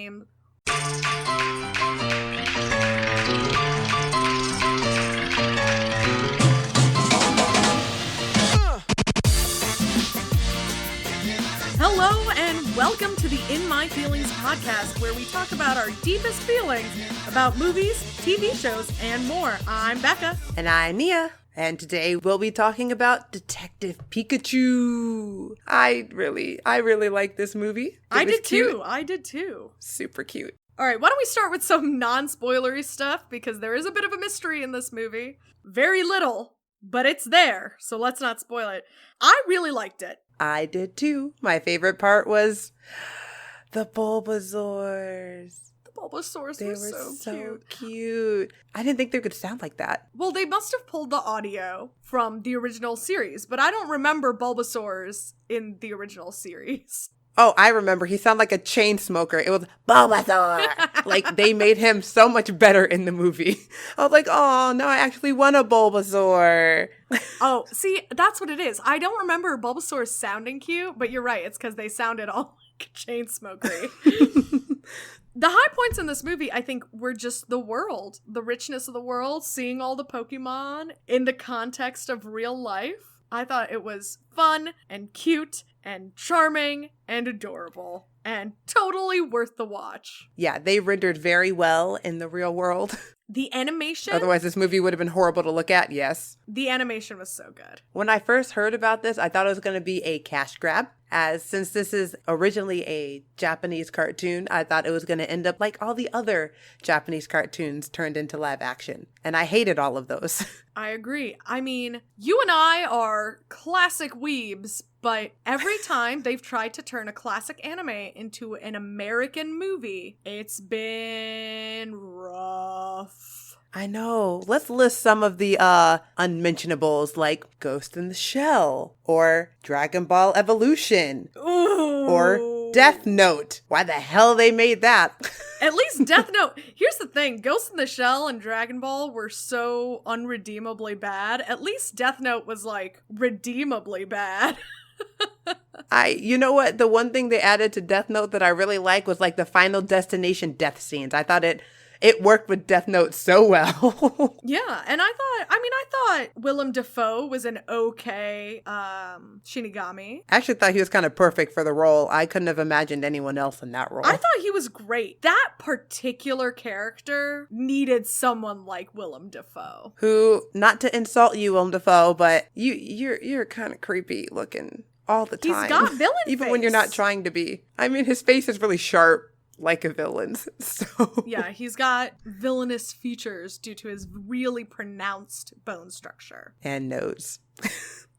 Hello and welcome to the In My Feelings podcast, where we talk about our deepest feelings about movies, TV shows, and more. I'm Becca. And I'm Nia. And today we'll be talking about Detective Pikachu. I really like this movie. I did too. Super cute. All right, why don't we start with some non-spoilery stuff, because there is a bit of a mystery in this movie. Very little, but it's there, so let's not spoil it. I really liked it. I did too. My favorite part was the Bulbasaurs. The Bulbasaurs They were were so cute. I didn't think they could sound like that. Well, they must have pulled the audio from the original series, but I don't remember Bulbasaurs in the original series. Oh, I remember. He sounded like a chain smoker. It was Bulbasaur. Like, they made him so much better in the movie. I was like, oh, no, I actually want a Bulbasaur. Oh, see, that's what it is. I don't remember Bulbasaur sounding cute, but you're right. It's because they sounded all like chain smokery. The high points in this movie, I think, were just the world. The richness of the world, seeing all the Pokemon in the context of real life. I thought it was fun and cute and charming and adorable and totally worth the watch. Yeah, they rendered very well in the real world. The animation? Otherwise, this movie would have been horrible to look at, yes. The animation was so good. When I first heard about this, I thought it was going to be a cash grab. As since this is originally a Japanese cartoon, I thought it was going to end up like all the other Japanese cartoons turned into live action. And I hated all of those. I agree. I mean, you and I are classic weebs, but every time they've tried to turn a classic anime into an American movie, it's been rough. I know. Let's list some of the unmentionables, like Ghost in the Shell, or Dragon Ball Evolution, Ooh. or Death Note. Why the hell they made that? At least Death Note. Here's the thing. Ghost in the Shell and Dragon Ball were so unredeemably bad. At least Death Note was, like, redeemably bad. You know what? The one thing they added to Death Note that I really like was, like, the Final Destination death scenes. I thought it worked with Death Note so well. Yeah, and I thought Willem Dafoe was an okay Shinigami. I actually thought he was kind of perfect for the role. I couldn't have imagined anyone else in that role. I thought he was great. That particular character needed someone like Willem Dafoe. Who, not to insult you, Willem Dafoe, but you're kind of creepy looking all the time. He's got villain Even face. when you're not trying to be. I mean, his face is really sharp. Like a villain's, so... Yeah, he's got villainous features due to his really pronounced bone structure. And nose.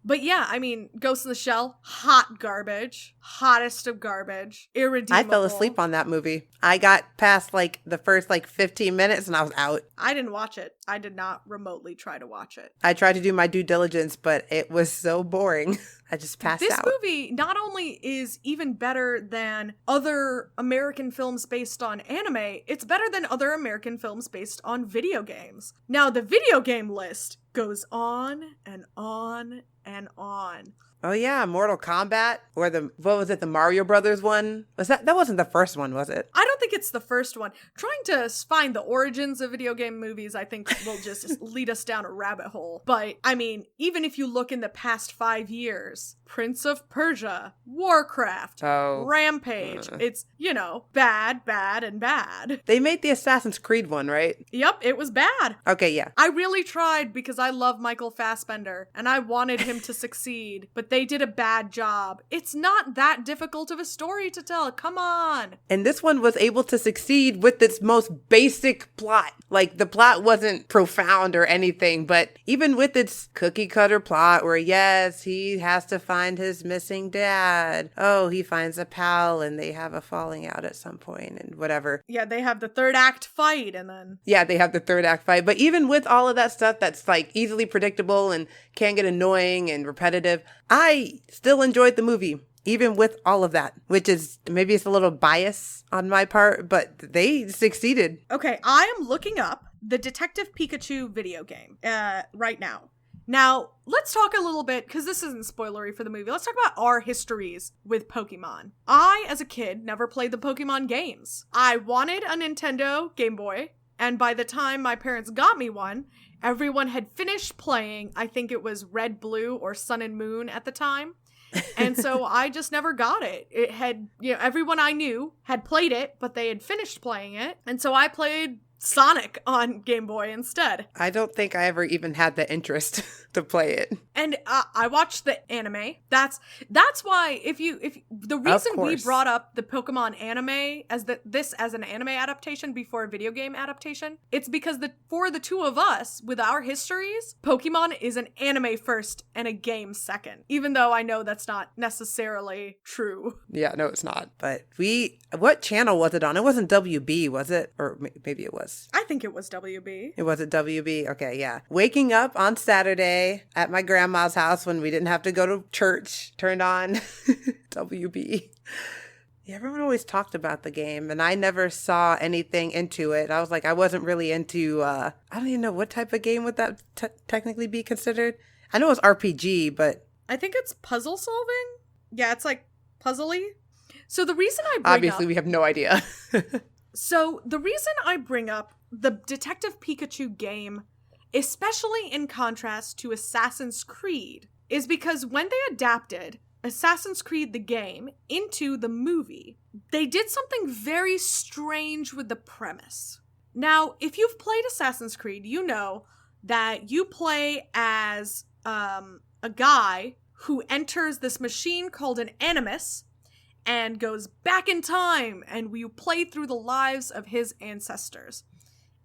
But yeah, I mean, Ghost in the Shell, hot garbage. Hottest of garbage. Irredeemable. I fell asleep on that movie. I got past, like, the first, 15 minutes and I was out. I didn't watch it. I did not remotely try to watch it. I tried to do my due diligence, but it was so boring. I just passed out. This movie not only is even better than other American films based on anime, it's better than other American films based on video games. Now, the video game list goes on and on and on. Oh yeah, Mortal Kombat, or the Mario Brothers one? That wasn't the first one, was it? I don't think it's the first one. Trying to find the origins of video game movies, I think, will just lead us down a rabbit hole. But, I mean, even if you look in the past 5 years, Prince of Persia, Warcraft, Rampage, it's, bad, and bad. They made the Assassin's Creed one, right? Yep, it was bad. Okay, yeah. I really tried because I love Michael Fassbender, and I wanted him to succeed, but they did a bad job. It's not that difficult of a story to tell. Come on. And this one was able to succeed with its most basic plot. Like, the plot wasn't profound or anything, but even with its cookie cutter plot where, yes, he has to find his missing dad. Oh, he finds a pal and they have a falling out at some point and whatever. Yeah, they have the third act fight and then... Yeah, they have the third act fight. But even with all of that stuff that's, easily predictable and can get annoying and repetitive, I still enjoyed the movie. Even with all of that, which is, maybe it's a little bias on my part, but they succeeded. Okay, I am looking up the Detective Pikachu video game right now. Now, let's talk a little bit, because this isn't spoilery for the movie, let's talk about our histories with Pokemon. I, as a kid, never played the Pokemon games. I wanted a Nintendo Game Boy, and by the time my parents got me one, everyone had finished playing, I think it was Red, Blue, or Sun and Moon at the time. And so I just never got it. It had, everyone I knew had played it, but they had finished playing it. And so I played Sonic on Game Boy instead. I don't think I ever even had the interest to play it. And I watched the anime. That's why if the reason we brought up the Pokemon anime as an anime adaptation before a video game adaptation, it's because for the two of us with our histories, Pokemon is an anime first and a game second. Even though I know that's not necessarily true. Yeah, no, it's not. But what channel was it on? It wasn't WB, was it? Or maybe it was. I think it was WB. It wasn't WB. Okay, yeah. Waking up on Saturday at my grandma's house when we didn't have to go to church, turned on WB. Yeah, everyone always talked about the game, and I never saw anything into it. I was like, I wasn't really into, I don't even know what type of game would that technically be considered. I know it's RPG, but... I think it's puzzle solving. Yeah, it's like puzzly. So the reason I bring Obviously, we have no idea. So the reason I bring up the Detective Pikachu game, especially in contrast to Assassin's Creed, is because when they adapted Assassin's Creed the game into the movie, they did something very strange with the premise. Now, if you've played Assassin's Creed, you know that you play as a guy who enters this machine called an animus and goes back in time, and you play through the lives of his ancestors.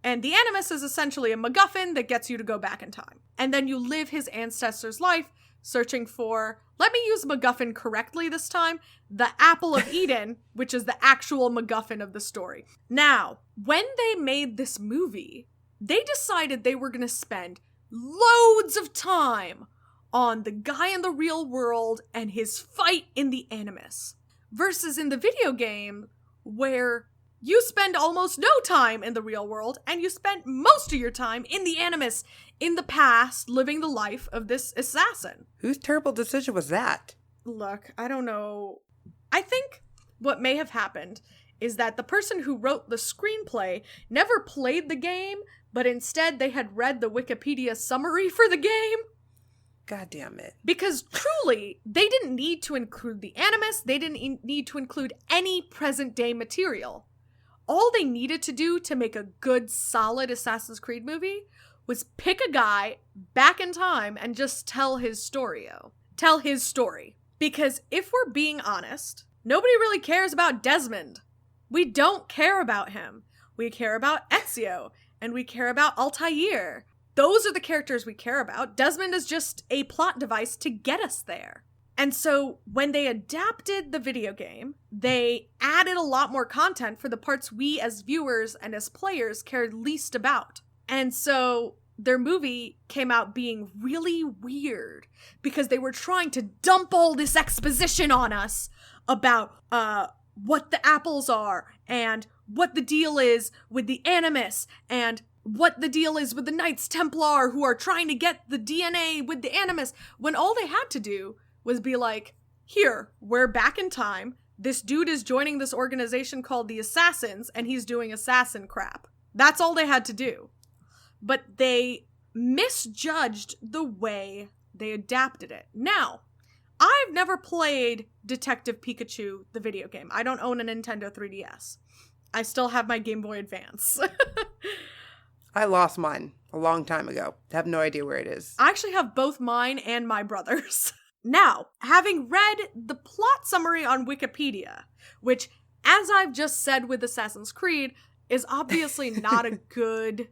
And the animus is essentially a MacGuffin that gets you to go back in time. And then you live his ancestor's life searching for, let me use MacGuffin correctly this time, the Apple of Eden, which is the actual MacGuffin of the story. Now, when they made this movie, they decided they were going to spend loads of time on the guy in the real world and his fight in the animus. Versus in the video game, where you spend almost no time in the real world, and you spend most of your time in the animus, in the past, living the life of this assassin. Whose terrible decision was that? Look, I don't know. I think what may have happened is that the person who wrote the screenplay never played the game, but instead they had read the Wikipedia summary for the game. God damn it. Because truly, they didn't need to include the animus, they didn't need to include any present-day material. All they needed to do to make a good, solid Assassin's Creed movie was pick a guy back in time and just tell his story. Because if we're being honest, nobody really cares about Desmond. We don't care about him. We care about Ezio, and we care about Altair. Those are the characters we care about. Desmond is just a plot device to get us there. And so when they adapted the video game, they added a lot more content for the parts we as viewers and as players cared least about. And so their movie came out being really weird because they were trying to dump all this exposition on us about what the apples are and what the deal is with the animus and what the deal is with the Knights Templar who are trying to get the DNA with the animus, when all they had to do was be like, here, we're back in time, this dude is joining this organization called the Assassins, and he's doing assassin crap. That's all they had to do. But they misjudged the way they adapted it. Now, I've never played Detective Pikachu, the video game. I don't own a Nintendo 3DS. I still have my Game Boy Advance. I lost mine a long time ago. I have no idea where it is. I actually have both mine and my brother's. Now, having read the plot summary on Wikipedia, which, as I've just said with Assassin's Creed, is obviously not a good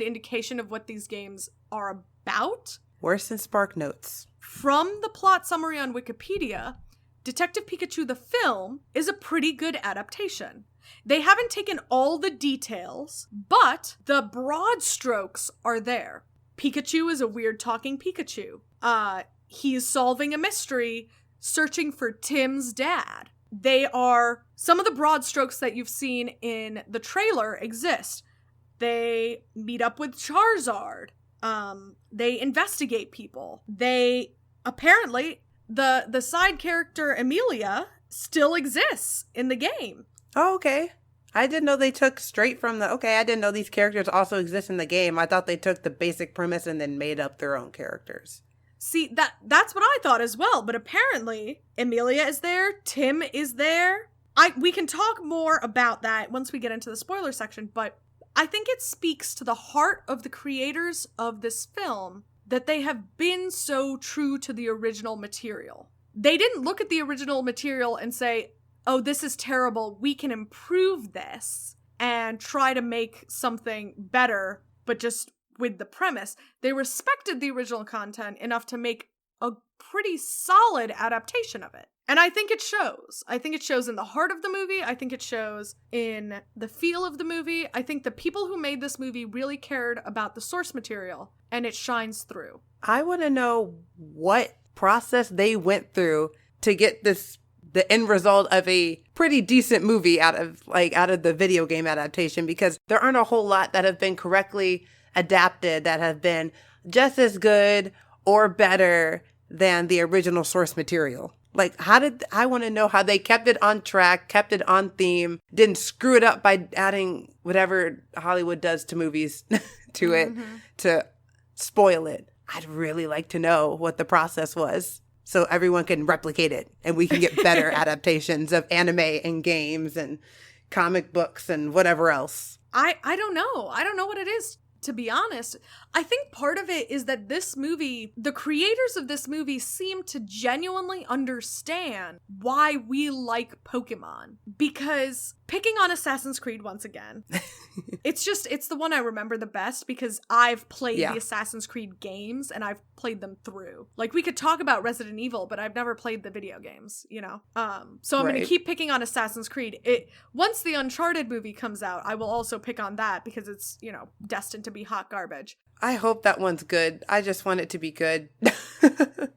indication of what these games are about. Worse than Spark Notes. From the plot summary on Wikipedia, Detective Pikachu the film is a pretty good adaptation. They haven't taken all the details, but the broad strokes are there. Pikachu is a weird talking Pikachu. He's solving a mystery, searching for Tim's dad. Some of the broad strokes that you've seen in the trailer exist. They meet up with Charizard. They investigate people. They apparently the side character Amelia still exists in the game. Oh, okay. I didn't know they took straight from I didn't know these characters also exist in the game. I thought they took the basic premise and then made up their own characters. See, that's what I thought as well, but apparently Amelia is there, Tim is there. We can talk more about that once we get into the spoiler section, but I think it speaks to the heart of the creators of this film that they have been so true to the original material. They didn't look at the original material and say, oh, this is terrible, we can improve this and try to make something better, but just with the premise. They respected the original content enough to make a pretty solid adaptation of it. And I think it shows. I think it shows in the heart of the movie. I think it shows in the feel of the movie. I think the people who made this movie really cared about the source material, and it shines through. I want to know what process they went through to get the end result of a pretty decent movie out of the video game adaptation, because there aren't a whole lot that have been correctly adapted that have been just as good or better than the original source material. Like, I want to know how they kept it on track, kept it on theme, didn't screw it up by adding whatever Hollywood does to movies to it to spoil it. I'd really like to know what the process was so everyone can replicate it and we can get better adaptations of anime and games and comic books and whatever else. I don't know. I don't know what it is, to be honest. I think part of it is that this movie, the creators of this movie seem to genuinely understand why we like Pokemon. Because picking on Assassin's Creed once again, it's the one I remember the best because I've played the Assassin's Creed games and I've played them through. Like, we could talk about Resident Evil, but I've never played the video games, you know? So I'm going to keep picking on Assassin's Creed. Once the Uncharted movie comes out, I will also pick on that because it's, destined to be hot garbage. I hope that one's good. I just want it to be good.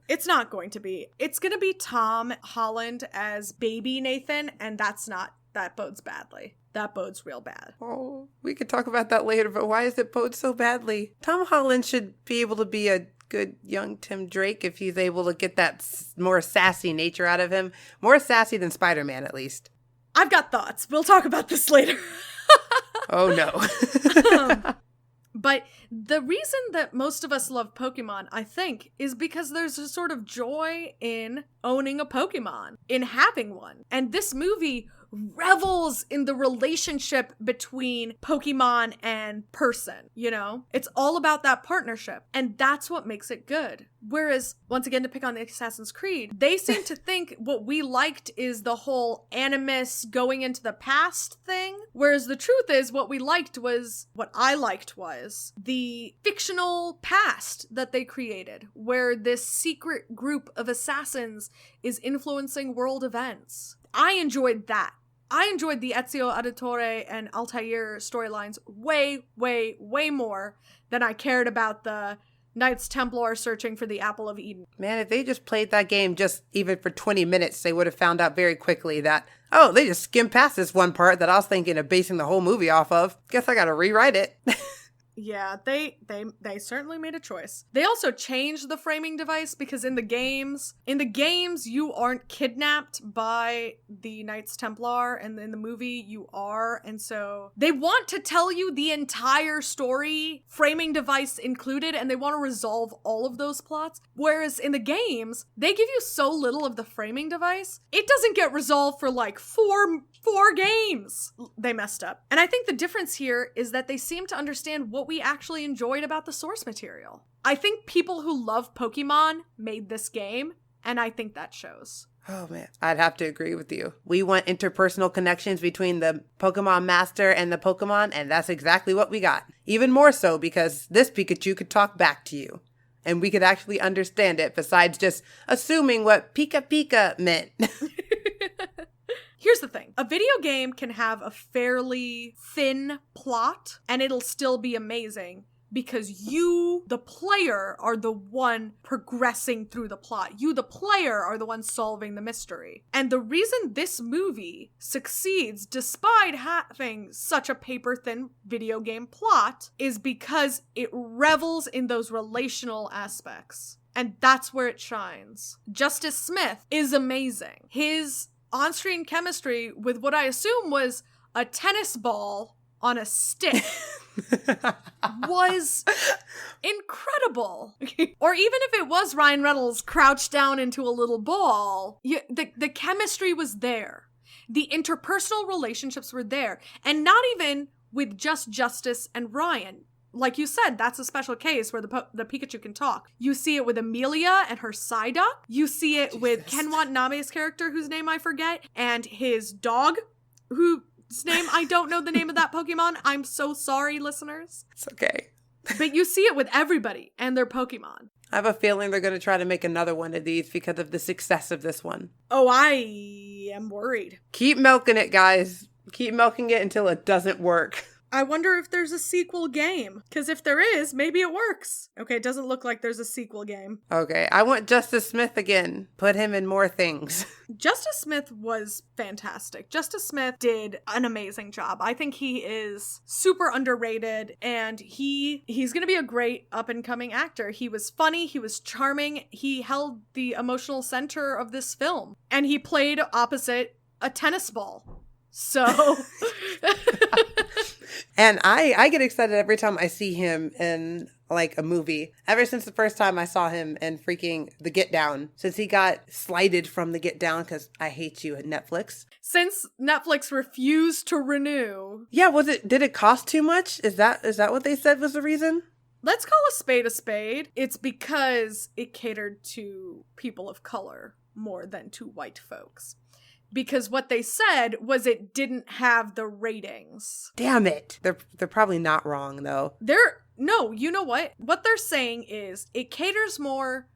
It's not going to be. It's going to be Tom Holland as baby Nathan, and that bodes badly. That bodes real bad. Oh, we could talk about that later, but why is it bode so badly? Tom Holland should be able to be a good young Tim Drake if he's able to get that more sassy nature out of him. More sassy than Spider-Man, at least. I've got thoughts. We'll talk about this later. Oh, no. But the reason that most of us love Pokemon, I think, is because there's a sort of joy in owning a Pokemon, in having one. And this movie revels in the relationship between Pokemon and person, It's all about that partnership, and that's what makes it good. Whereas, once again, to pick on the Assassin's Creed, they seem to think what we liked is the whole animus going into the past thing, whereas the truth is what I liked was the fictional past that they created, where this secret group of assassins is influencing world events. I enjoyed that. I enjoyed the Ezio Auditore and Altair storylines way, way, way more than I cared about the Knights Templar searching for the Apple of Eden. Man, if they just played that game just even for 20 minutes, they would have found out very quickly that, oh, they just skimmed past this one part that I was thinking of basing the whole movie off of. Guess I gotta rewrite it. Yeah, they certainly made a choice. They also changed the framing device because in the games you aren't kidnapped by the Knights Templar, and in the movie you are, and so they want to tell you the entire story, framing device included, and they want to resolve all of those plots. Whereas in the games, they give you so little of the framing device, it doesn't get resolved for like four games. They messed up. And I think the difference here is that they seem to understand what we actually enjoyed about the source material. I think people who love Pokemon made this game, and I think that shows. Oh man, I'd have to agree with you. We want interpersonal connections between the Pokemon Master and the Pokemon, and that's exactly what we got. Even more so because this Pikachu could talk back to you, and we could actually understand it besides just assuming what Pika Pika meant. Here's the thing. A video game can have a fairly thin plot, and it'll still be amazing. because you, the player, are the one progressing through the plot. You, the player, are the one solving the mystery. And the reason this movie succeeds despite having such a paper-thin video game plot is because it revels in those relational aspects. And that's where it shines. Justice Smith is amazing. His on-screen chemistry with what I assume was a tennis ball on a stick was incredible. Or even if it was Ryan Reynolds crouched down into a little ball, the chemistry was there. The interpersonal relationships were there. And not even with just Justice and Ryan. Like you said, that's a special case where the Pikachu can talk. You see it with Amelia and her Psyduck. You see it with Ken Watanabe's character, whose name I forget, and his dog, whose name I don't know the name of that Pokemon. I'm so sorry, listeners. It's okay. But you see it with everybody and their Pokemon. I have a feeling they're going to try to make another one of these because of the success of this one. Oh, I am worried. Keep milking it, guys. Keep milking it until it doesn't work. I wonder if there's a sequel game. Because if there is, maybe it works. Okay, it doesn't look like there's a sequel game. Okay, I want Justice Smith again. Put him in more things. Justice Smith was fantastic. Justice Smith did an amazing job. I think he is super underrated, and he's going to be a great up-and-coming actor. He was funny, he was charming, he held the emotional center of this film, and he played opposite a tennis ball. So... And I get excited every time I see him in, like, a movie. Ever since the first time I saw him in freaking The Get Down. Since he got slighted from The Get Down because I hate you at Netflix. Since Netflix refused to renew. Yeah, did it cost too much? Is that what they said was the reason? Let's call a spade a spade. It's because it catered to people of color more than to white folks. Because what they said was it didn't have the ratings. Damn it. They're probably not wrong, though. No, you know what? What they're saying is it caters more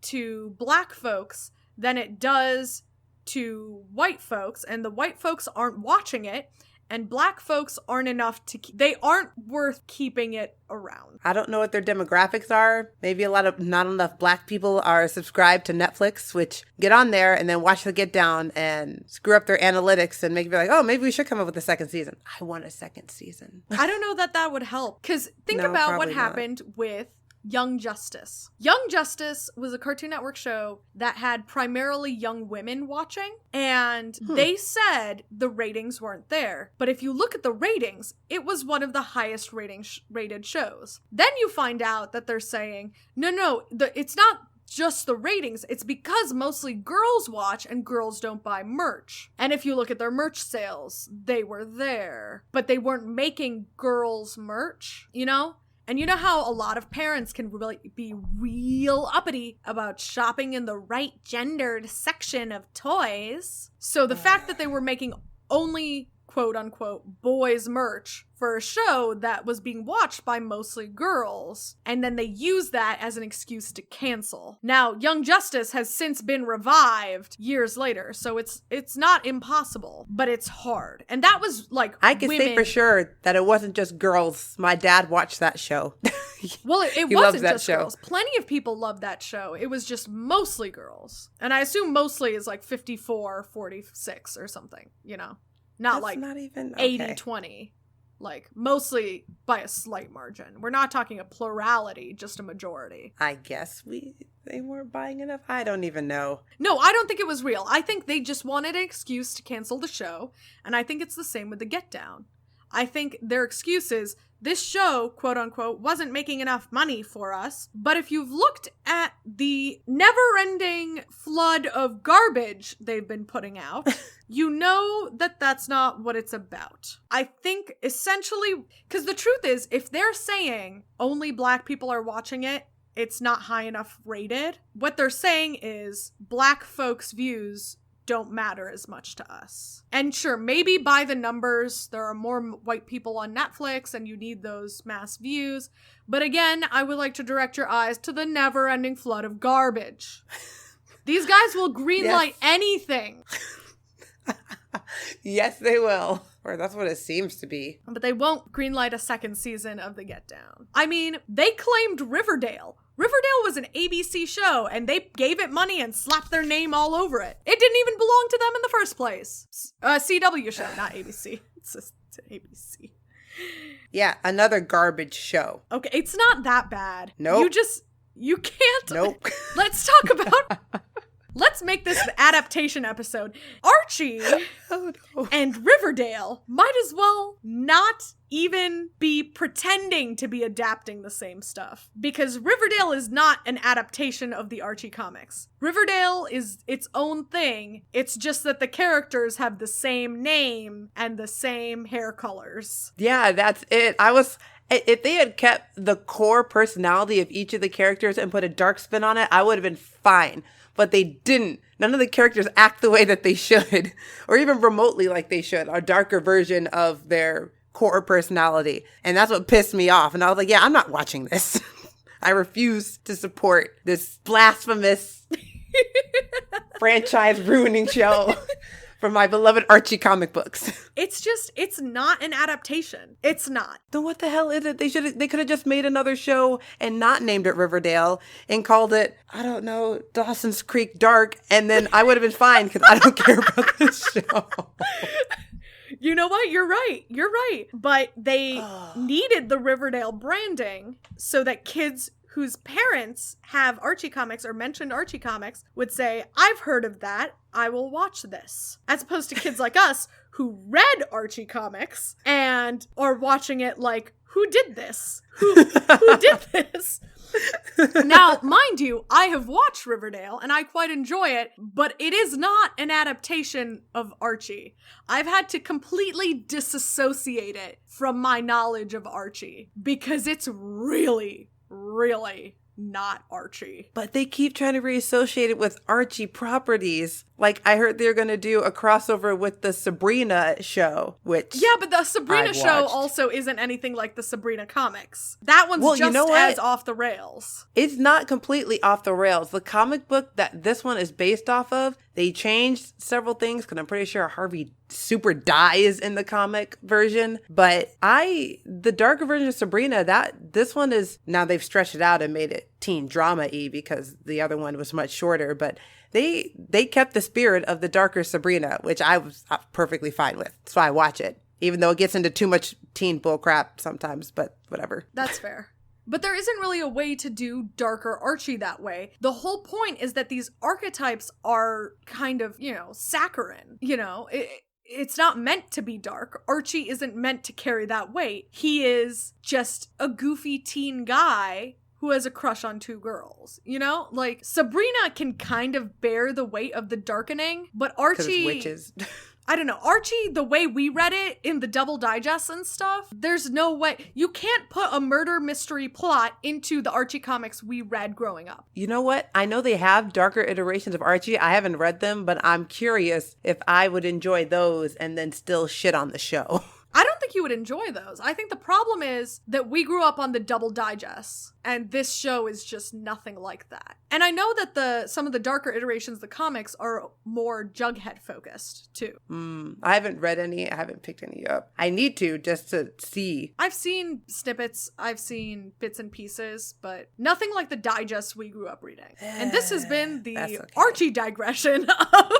to black folks than it does to white folks, and the white folks aren't watching it, and black folks aren't enough they aren't worth keeping it around. I don't know what their demographics are. Maybe not enough black people are subscribed to Netflix, which get on there and then watch The Get Down and screw up their analytics and make it be like, oh, maybe we should come up with a second season. I want a second season. I don't know that would help. Because think about what happened with Young Justice. Young Justice was a Cartoon Network show that had primarily young women watching, and they said the ratings weren't there. But if you look at the ratings, it was one of the highest rated shows. Then you find out that they're saying, no, it's not just the ratings, it's because mostly girls watch and girls don't buy merch. And if you look at their merch sales, they were there, but they weren't making girls merch, you know? And you know how a lot of parents can really be real uppity about shopping in the right gendered section of toys? So the fact that they were making only quote-unquote boys merch for a show that was being watched by mostly girls, and then they used that as an excuse to cancel. Now, Young Justice has since been revived years later, so it's not impossible, but it's hard. And that was like I can say for sure that it wasn't just girls. My dad watched that show. Well, it wasn't just girls. Plenty of people loved that show. It was just mostly girls. And I assume mostly is like 54-46 or something, you know? Not like not even 80-20. Like, mostly by a slight margin. We're not talking a plurality, just a majority. I guess they weren't buying enough? I don't even know. No, I don't think it was real. I think they just wanted an excuse to cancel the show, and I think it's the same with The Get Down. I think their excuse is, this show, quote-unquote, wasn't making enough money for us, but if you've looked at the never-ending flood of garbage they've been putting out, you know that that's not what it's about. I think essentially, because the truth is, if they're saying only black people are watching it, it's not high enough rated, what they're saying is black folks' views don't matter as much to us. And sure, maybe by the numbers, there are more white people on Netflix and you need those mass views. But again, I would like to direct your eyes to the never-ending flood of garbage. These guys will greenlight anything. Yes, they will. Or that's what it seems to be. But they won't greenlight a second season of The Get Down. I mean, they claimed Riverdale. Riverdale was an ABC show, and they gave it money and slapped their name all over it. It didn't even belong to them in the first place. CW show, not ABC. It's just ABC. Yeah, another garbage show. Okay, it's not that bad. Nope. You can't. Nope. Let's talk about... Let's make this an adaptation episode. Archie and Riverdale might as well not even be pretending to be adapting the same stuff. Because Riverdale is not an adaptation of the Archie comics. Riverdale is its own thing. It's just that the characters have the same name and the same hair colors. Yeah, that's it. If they had kept the core personality of each of the characters and put a dark spin on it, I would have been fine. But they didn't. None of the characters act the way that they should, or even remotely like they should, a darker version of their core personality. And that's what pissed me off. And I was like, yeah, I'm not watching this. I refuse to support this blasphemous franchise ruining show from my beloved Archie comic books. It's not an adaptation. It's not. Then what the hell is it? They could have just made another show and not named it Riverdale and called it, I don't know, Dawson's Creek Dark, and then I would have been fine because I don't care about this show. You know what? You're right. You're right. But they needed the Riverdale branding so that kids whose parents have Archie comics or mentioned Archie comics would say, I've heard of that. I will watch this. As opposed to kids like us who read Archie comics and are watching it like, who did this? Who did this? Now, mind you, I have watched Riverdale and I quite enjoy it, but it is not an adaptation of Archie. I've had to completely disassociate it from my knowledge of Archie because it's really not Archie. But they keep trying to reassociate it with Archie properties. Like, I heard they're going to do a crossover with the Sabrina show, which yeah, but the Sabrina show also isn't anything like the Sabrina comics. That one's as off the rails. It's not completely off the rails. The comic book that this one is based off of, they changed several things because I'm pretty sure Harvey super dies in the comic version. But the darker version of Sabrina, this one is, now they've stretched it out and made it teen drama-y because the other one was much shorter, but they kept the spirit of the darker Sabrina, which I was perfectly fine with. That's why I watch it, even though it gets into too much teen bullcrap sometimes, but whatever. That's fair. But there isn't really a way to do darker Archie that way. The whole point is that these archetypes are kind of, saccharine. It's not meant to be dark. Archie isn't meant to carry that weight. He is just a goofy teen guy who has a crush on two girls, Like, Sabrina can kind of bear the weight of the darkening, but Archie... witches. I don't know. Archie, the way we read it in the double digest and stuff, there's no way... You can't put a murder mystery plot into the Archie comics we read growing up. You know what? I know they have darker iterations of Archie. I haven't read them, but I'm curious if I would enjoy those and then still shit on the show. I don't think you would enjoy those. I think the problem is that we grew up on the double digests, and this show is just nothing like that. And I know that some of the darker iterations of the comics are more Jughead focused, too. I haven't read any. I haven't picked any up. I need to, just to see. I've seen snippets. I've seen bits and pieces, but nothing like the digests we grew up reading. And this has been the Archie digression of...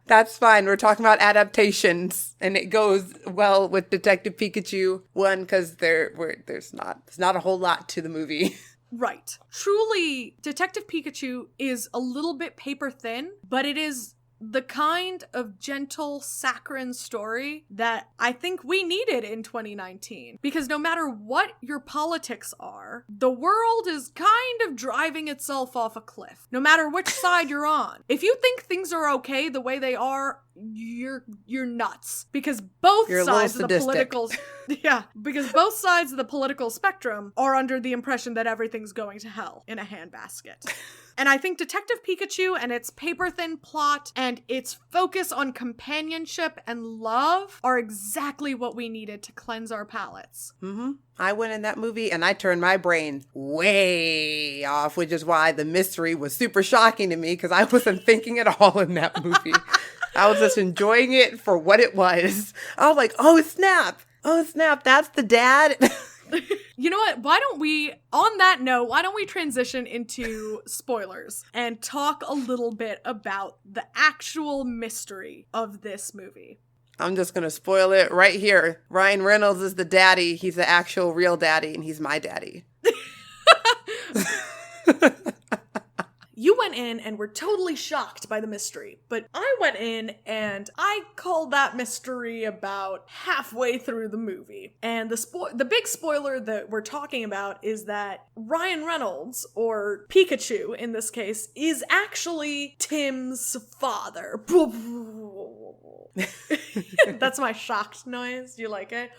That's fine. We're talking about adaptations, and it goes well with Detective Pikachu. One, because there's not a whole lot to the movie. Right. Truly, Detective Pikachu is a little bit paper thin, but it is the kind of gentle, saccharine story that I think we needed in 2019. Because no matter what your politics are, the world is kind of driving itself off a cliff, no matter which side you're on. If you think things are okay the way they are, you're nuts. Because both sides of the political... Yeah, because both sides of the political spectrum are under the impression that everything's going to hell in a handbasket. And I think Detective Pikachu and its paper-thin plot and its focus on companionship and love are exactly what we needed to cleanse our palates. Mm-hmm. I went in that movie and I turned my brain way off, which is why the mystery was super shocking to me because I wasn't thinking at all in that movie. I was just enjoying it for what it was. I was like, oh, snap. Oh, snap. That's the dad. You know what? On that note, why don't we transition into spoilers and talk a little bit about the actual mystery of this movie? I'm just going to spoil it right here. Ryan Reynolds is the daddy. He's the actual real daddy, and he's my daddy. You went in and were totally shocked by the mystery, but I went in and I called that mystery about halfway through the movie. And the big spoiler that we're talking about is that Ryan Reynolds, or Pikachu in this case, is actually Tim's father. That's my shocked noise. Do you like it?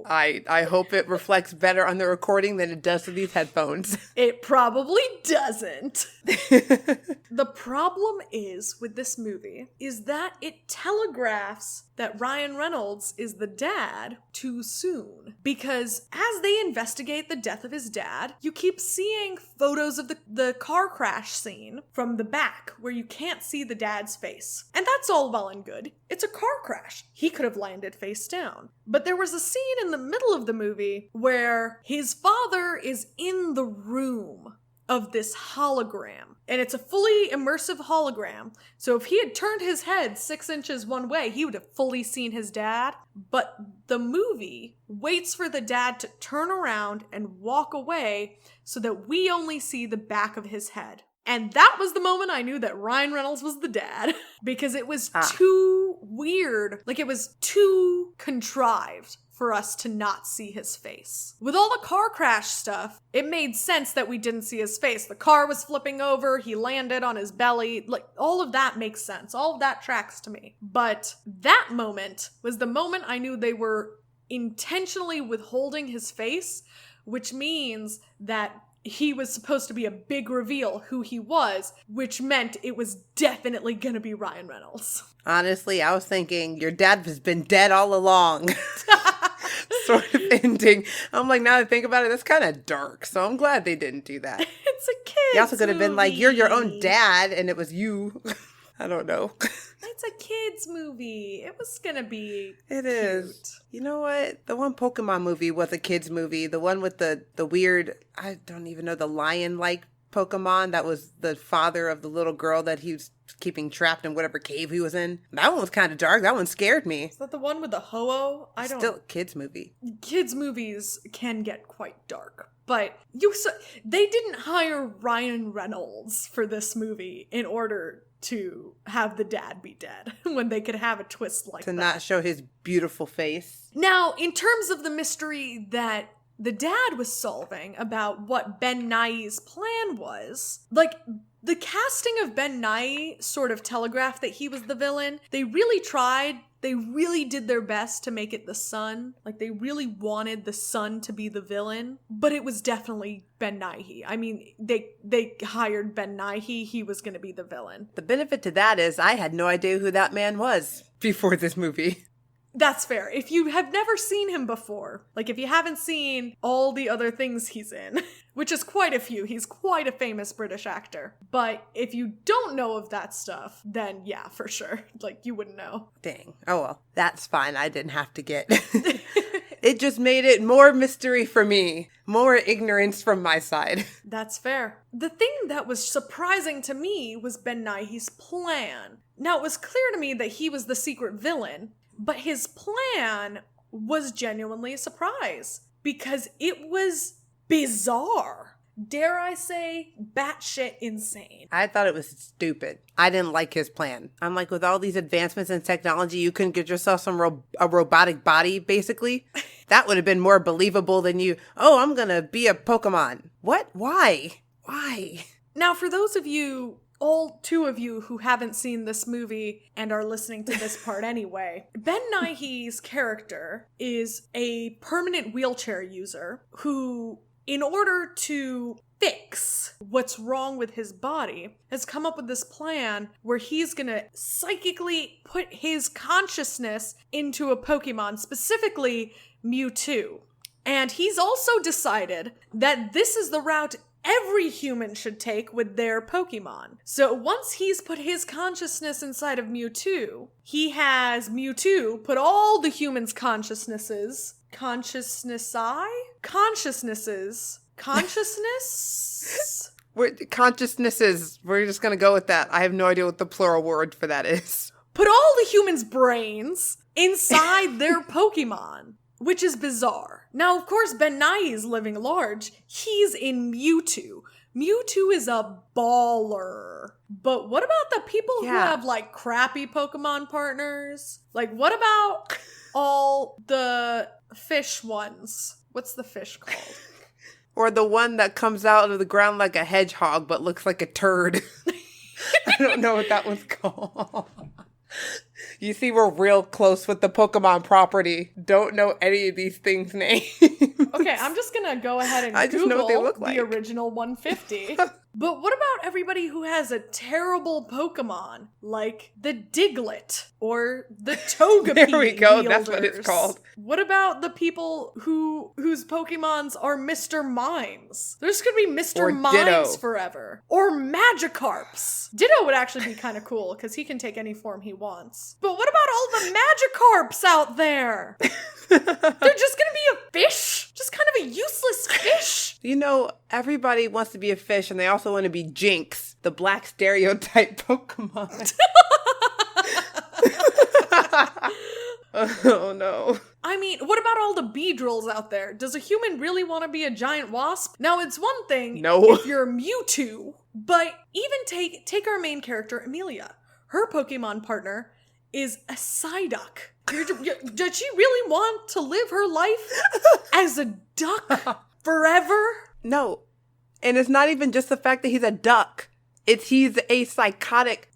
I hope it reflects better on the recording than it does with these headphones. It probably doesn't. The problem is with this movie is that it telegraphs that Ryan Reynolds is the dad too soon. Because as they investigate the death of his dad, you keep seeing photos of the car crash scene from the back where you can't see the dad's face. And that's all well and good. It's a car crash. He could have landed face down. But there was a scene in the middle of the movie where his father is in the room of this hologram. And it's a fully immersive hologram. So if he had turned his head 6 inches one way, he would have fully seen his dad. But the movie waits for the dad to turn around and walk away so that we only see the back of his head. And that was the moment I knew that Ryan Reynolds was the dad. Because it was too weird. Like, it was too contrived for us to not see his face. With all the car crash stuff, it made sense that we didn't see his face. The car was flipping over, he landed on his belly, like, all of that makes sense. All of that tracks to me. But that moment was the moment I knew they were intentionally withholding his face, which means that he was supposed to be a big reveal who he was, which meant it was definitely gonna be Ryan Reynolds. Honestly, I was thinking your dad has been dead all along. Sort of ending. I'm like, now that I think about it, that's kind of dark. So I'm glad they didn't do that. It's a kid's You also could have been like, movie. you're your own dad, and it was you. I don't know. It's a kid's movie. It was gonna be It cute. is. You know what? The one Pokemon movie was a kid's movie. The one with the weird, I don't even know, the lion-like Pokemon that was the father of the little girl that he was keeping trapped in whatever cave he was in. That one was kind of dark. That one scared me. Is that the one with the Ho-Oh? Still a kid's movie. Kids' movies can get quite dark. But they didn't hire Ryan Reynolds for this movie in order to have the dad be dead when they could have a twist like that. To not show his beautiful face. Now, in terms of the mystery that the dad was solving about what Ben Nighy's plan was, like, the casting of Ben Nighy sort of telegraphed that he was the villain. They really tried. They really did their best to make it the son. Like, they really wanted the son to be the villain. But it was definitely Ben Nighy. I mean, they hired Ben Nighy. He was going to be the villain. The benefit to that is I had no idea who that man was before this movie. That's fair. If you have never seen him before, like if you haven't seen all the other things he's in, which is quite a few, he's quite a famous British actor. But if you don't know of that stuff, then yeah, for sure. Like, you wouldn't know. Dang. Oh well, that's fine. I didn't have to get. It just made it more mystery for me. More ignorance from my side. That's fair. The thing that was surprising to me was Ben Nighy's plan. Now, it was clear to me that he was the secret villain, but his plan was genuinely a surprise because it was bizarre. Dare I say, batshit insane. I thought it was stupid. I didn't like his plan. I'm like, with all these advancements in technology, you couldn't get yourself a robotic body, basically. That would have been more believable than you, oh, I'm gonna be a Pokemon. What? Why? Now, for those of you, all two of you who haven't seen this movie and are listening to this part anyway, Ben Nighy's character is a permanent wheelchair user who, in order to fix what's wrong with his body, has come up with this plan where he's gonna psychically put his consciousness into a Pokemon, specifically Mewtwo. And he's also decided that this is the route every human should take with their Pokemon. So once he's put his consciousness inside of Mewtwo, he has Mewtwo put all the humans' consciousness. We're just gonna go with that. I have no idea what the plural word for that is. Put all the humans' brains inside their Pokemon, which is bizarre. Now, of course, Ben Nye is living large. He's in Mewtwo. Mewtwo is a baller. But what about the people who have, like, crappy Pokemon partners? Like, what about all the fish ones? What's the fish called? Or the one that comes out of the ground like a hedgehog but looks like a turd. I don't know what that one's called. You see, we're real close with the Pokemon property. Don't know any of these things' names. Okay, I'm just gonna go ahead and Google know what they look like. The original 150. But what about everybody who has a terrible Pokemon, like the Diglett or the Togepi? There we go, wielders? that's what it's called. What about the people whose Pokemons are Mr. Mimes? There's gonna be Mr. Mimes Ditto. forever. Or Magikarps. Ditto would actually be kind of cool, because he can take any form he wants. But what about all the Magikarps out there? They're just gonna be a fish? Just kind of a useless fish? You know, everybody wants to be a fish, and they also want to be Jinx, the black stereotype Pokemon. Oh, no. I mean, what about all the Beedrills out there? Does a human really want to be a giant wasp? Now, it's one thing if you're Mewtwo, but even take our main character, Amelia. Her Pokemon partner is a Psyduck. Does she really want to live her life as a duck forever? No. And it's not even just the fact that he's a duck. He's a psychotic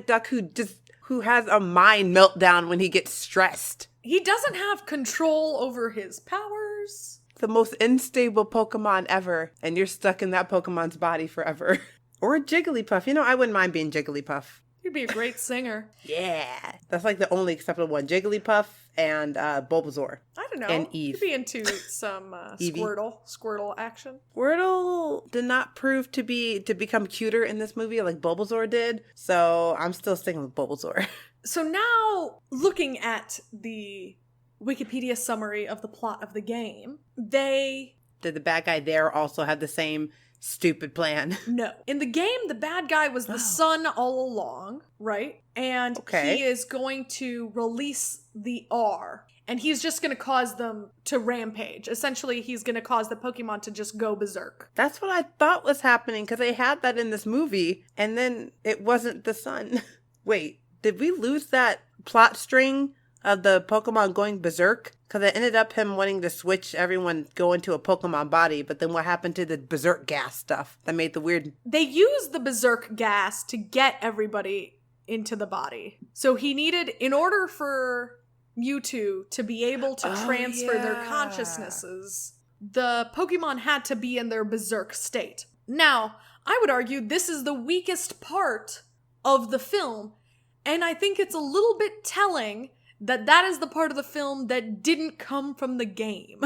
duck who has a mind meltdown when he gets stressed. He doesn't have control over his powers. The most unstable Pokemon ever, and you're stuck in that Pokemon's body forever. Or a Jigglypuff. You know, I wouldn't mind being Jigglypuff. You'd be a great singer. Yeah. That's like the only acceptable one. Jigglypuff and Bulbasaur. I don't know. And Eve. You'd be into some Squirtle action. Squirtle did not prove to become cuter in this movie like Bulbasaur did. So I'm still sticking with Bulbasaur. So now, looking at the Wikipedia summary of the plot of the game, did the bad guy there also have the same stupid plan? No. In the game, the bad guy was the sun all along, right? And he is going to release the R. And he's just going to cause them to rampage. Essentially, he's going to cause the Pokemon to just go berserk. That's what I thought was happening, because they had that in this movie, and then it wasn't the sun. Wait, did we lose that plot string of the Pokemon going berserk? Because it ended up him wanting to switch everyone, go into a Pokemon body, but then what happened to the berserk gas stuff that made the weird... They used the berserk gas to get everybody into the body. So he needed, in order for Mewtwo to be able to transfer their consciousnesses, the Pokemon had to be in their berserk state. Now, I would argue this is the weakest part of the film, and I think it's a little bit telling that is the part of the film that didn't come from the game.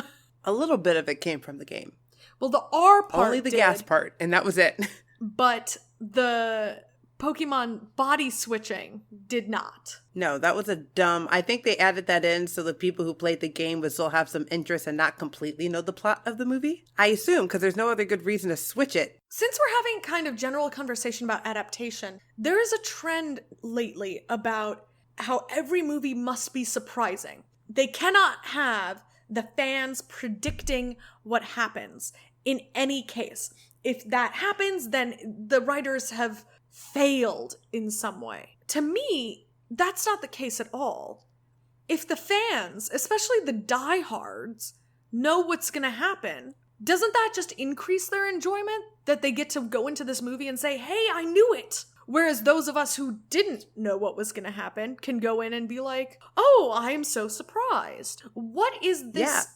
A little bit of it came from the game. Well, the R part only the gas part, and that was it. But the Pokemon body switching did not. No, that was a dumb... I think they added that in so the people who played the game would still have some interest and not completely know the plot of the movie. I assume, because there's no other good reason to switch it. Since we're having kind of general conversation about adaptation, there is a trend lately about how every movie must be surprising. They cannot have the fans predicting what happens in any case. If that happens, then the writers have failed in some way. To me, that's not the case at all. If the fans, especially the diehards, know what's going to happen, doesn't that just increase their enjoyment? That they get to go into this movie and say, hey, I knew it. Whereas those of us who didn't know what was going to happen can go in and be like, oh, I am so surprised. What is this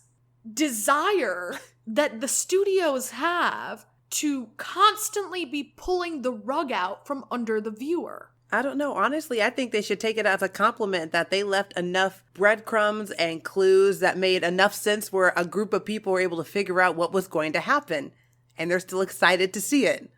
desire that the studios have to constantly be pulling the rug out from under the viewer? I don't know. Honestly, I think they should take it as a compliment that they left enough breadcrumbs and clues that made enough sense where a group of people were able to figure out what was going to happen. and they're still excited to see it.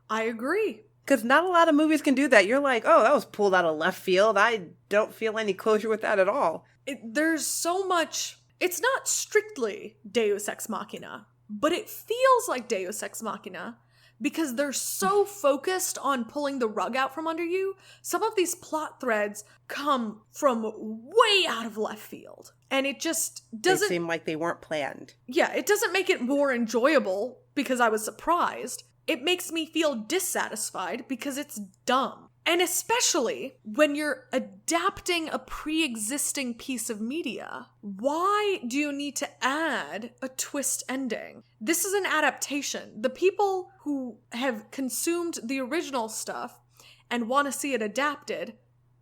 I agree. Because not a lot of movies can do that. You're like, oh, that was pulled out of left field. I don't feel any closure with that at all. There's so much. It's not strictly Deus Ex Machina, but it feels like Deus Ex Machina because they're so focused on pulling the rug out from under you. Some of these plot threads come from way out of left field. And it just doesn't... They seem like they weren't planned. Yeah, it doesn't make it more enjoyable because I was surprised. It makes me feel dissatisfied because it's dumb. And especially when you're adapting a pre-existing piece of media, why do you need to add a twist ending? This is an adaptation. The people who have consumed the original stuff and want to see it adapted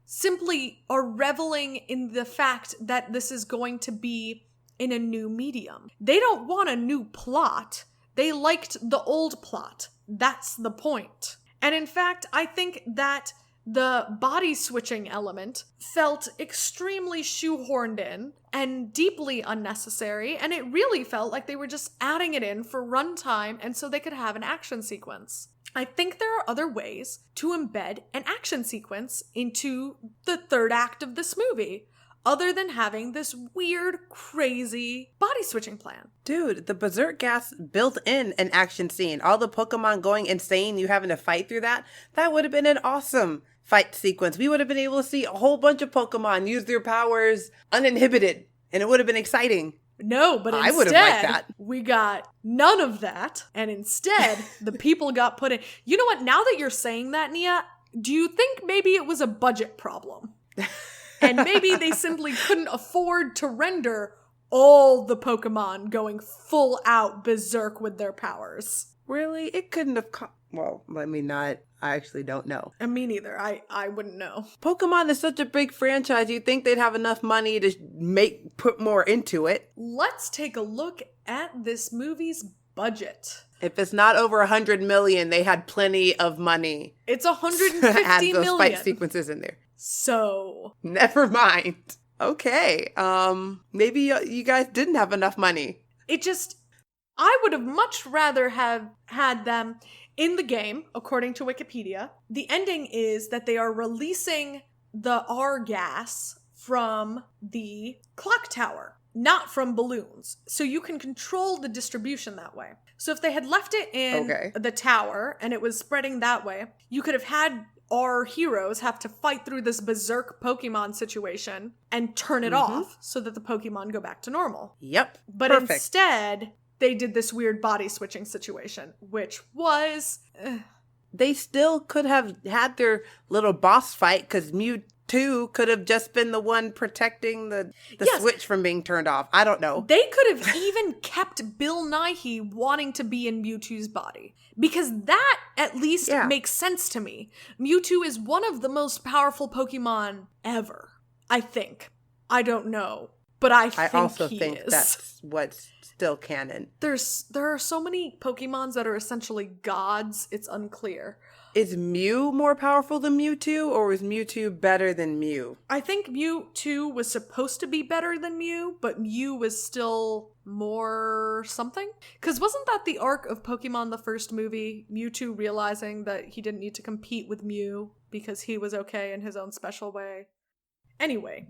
simply are reveling in the fact that this is going to be in a new medium. They don't want a new plot. They liked the old plot. That's the point. And in fact, I think that the body switching element felt extremely shoehorned in and deeply unnecessary, and it really felt like they were just adding it in for runtime and so they could have an action sequence. I think there are other ways to embed an action sequence into the third act of this movie, other than having this weird, crazy body switching plan. Dude, the berserk gas built in an action scene. All the Pokemon going insane, you having to fight through that. That would have been an awesome fight sequence. We would have been able to see a whole bunch of Pokemon use their powers uninhibited, and it would have been exciting. No, but instead, I would have liked that. We got none of that, and instead, the people got put in... You know what? Now that you're saying that, Nia, do you think maybe it was a budget problem? And maybe they simply couldn't afford to render all the Pokemon going full out berserk with their powers. Really? It couldn't have... Well, let me not... I actually don't know. And me neither. I wouldn't know. Pokemon is such a big franchise. You'd think they'd have enough money to put more into it. Let's take a look at this movie's budget. If it's not over 100 million, they had plenty of money. It's 150 add those million. Fight sequences in there. So. Never mind. Okay. Maybe you guys didn't have enough money. I would have much rather have had them in the game, according to Wikipedia. The ending is that they are releasing the R gas from the clock tower, not from balloons. So you can control the distribution that way. So if they had left it in the tower and it was spreading that way, you could have had our heroes have to fight through this berserk Pokemon situation and turn it off so that the Pokemon go back to normal. Yep. But instead, they did this weird body switching situation, which was... They still could have had their little boss fight because Mewtwo could have just been the one protecting the switch from being turned off. I don't know. They could have even kept Bill Nighy wanting to be in Mewtwo's body. Because that at least makes sense to me. Mewtwo is one of the most powerful Pokemon ever, I think. I don't know, but I also think that's what's still canon. There are so many Pokemons that are essentially gods, it's unclear. Is Mew more powerful than Mewtwo, or was Mewtwo better than Mew? I think Mewtwo was supposed to be better than Mew, but Mew was still more something? Because wasn't that the arc of Pokemon the first movie? Mewtwo realizing that he didn't need to compete with Mew because he was okay in his own special way. Anyway,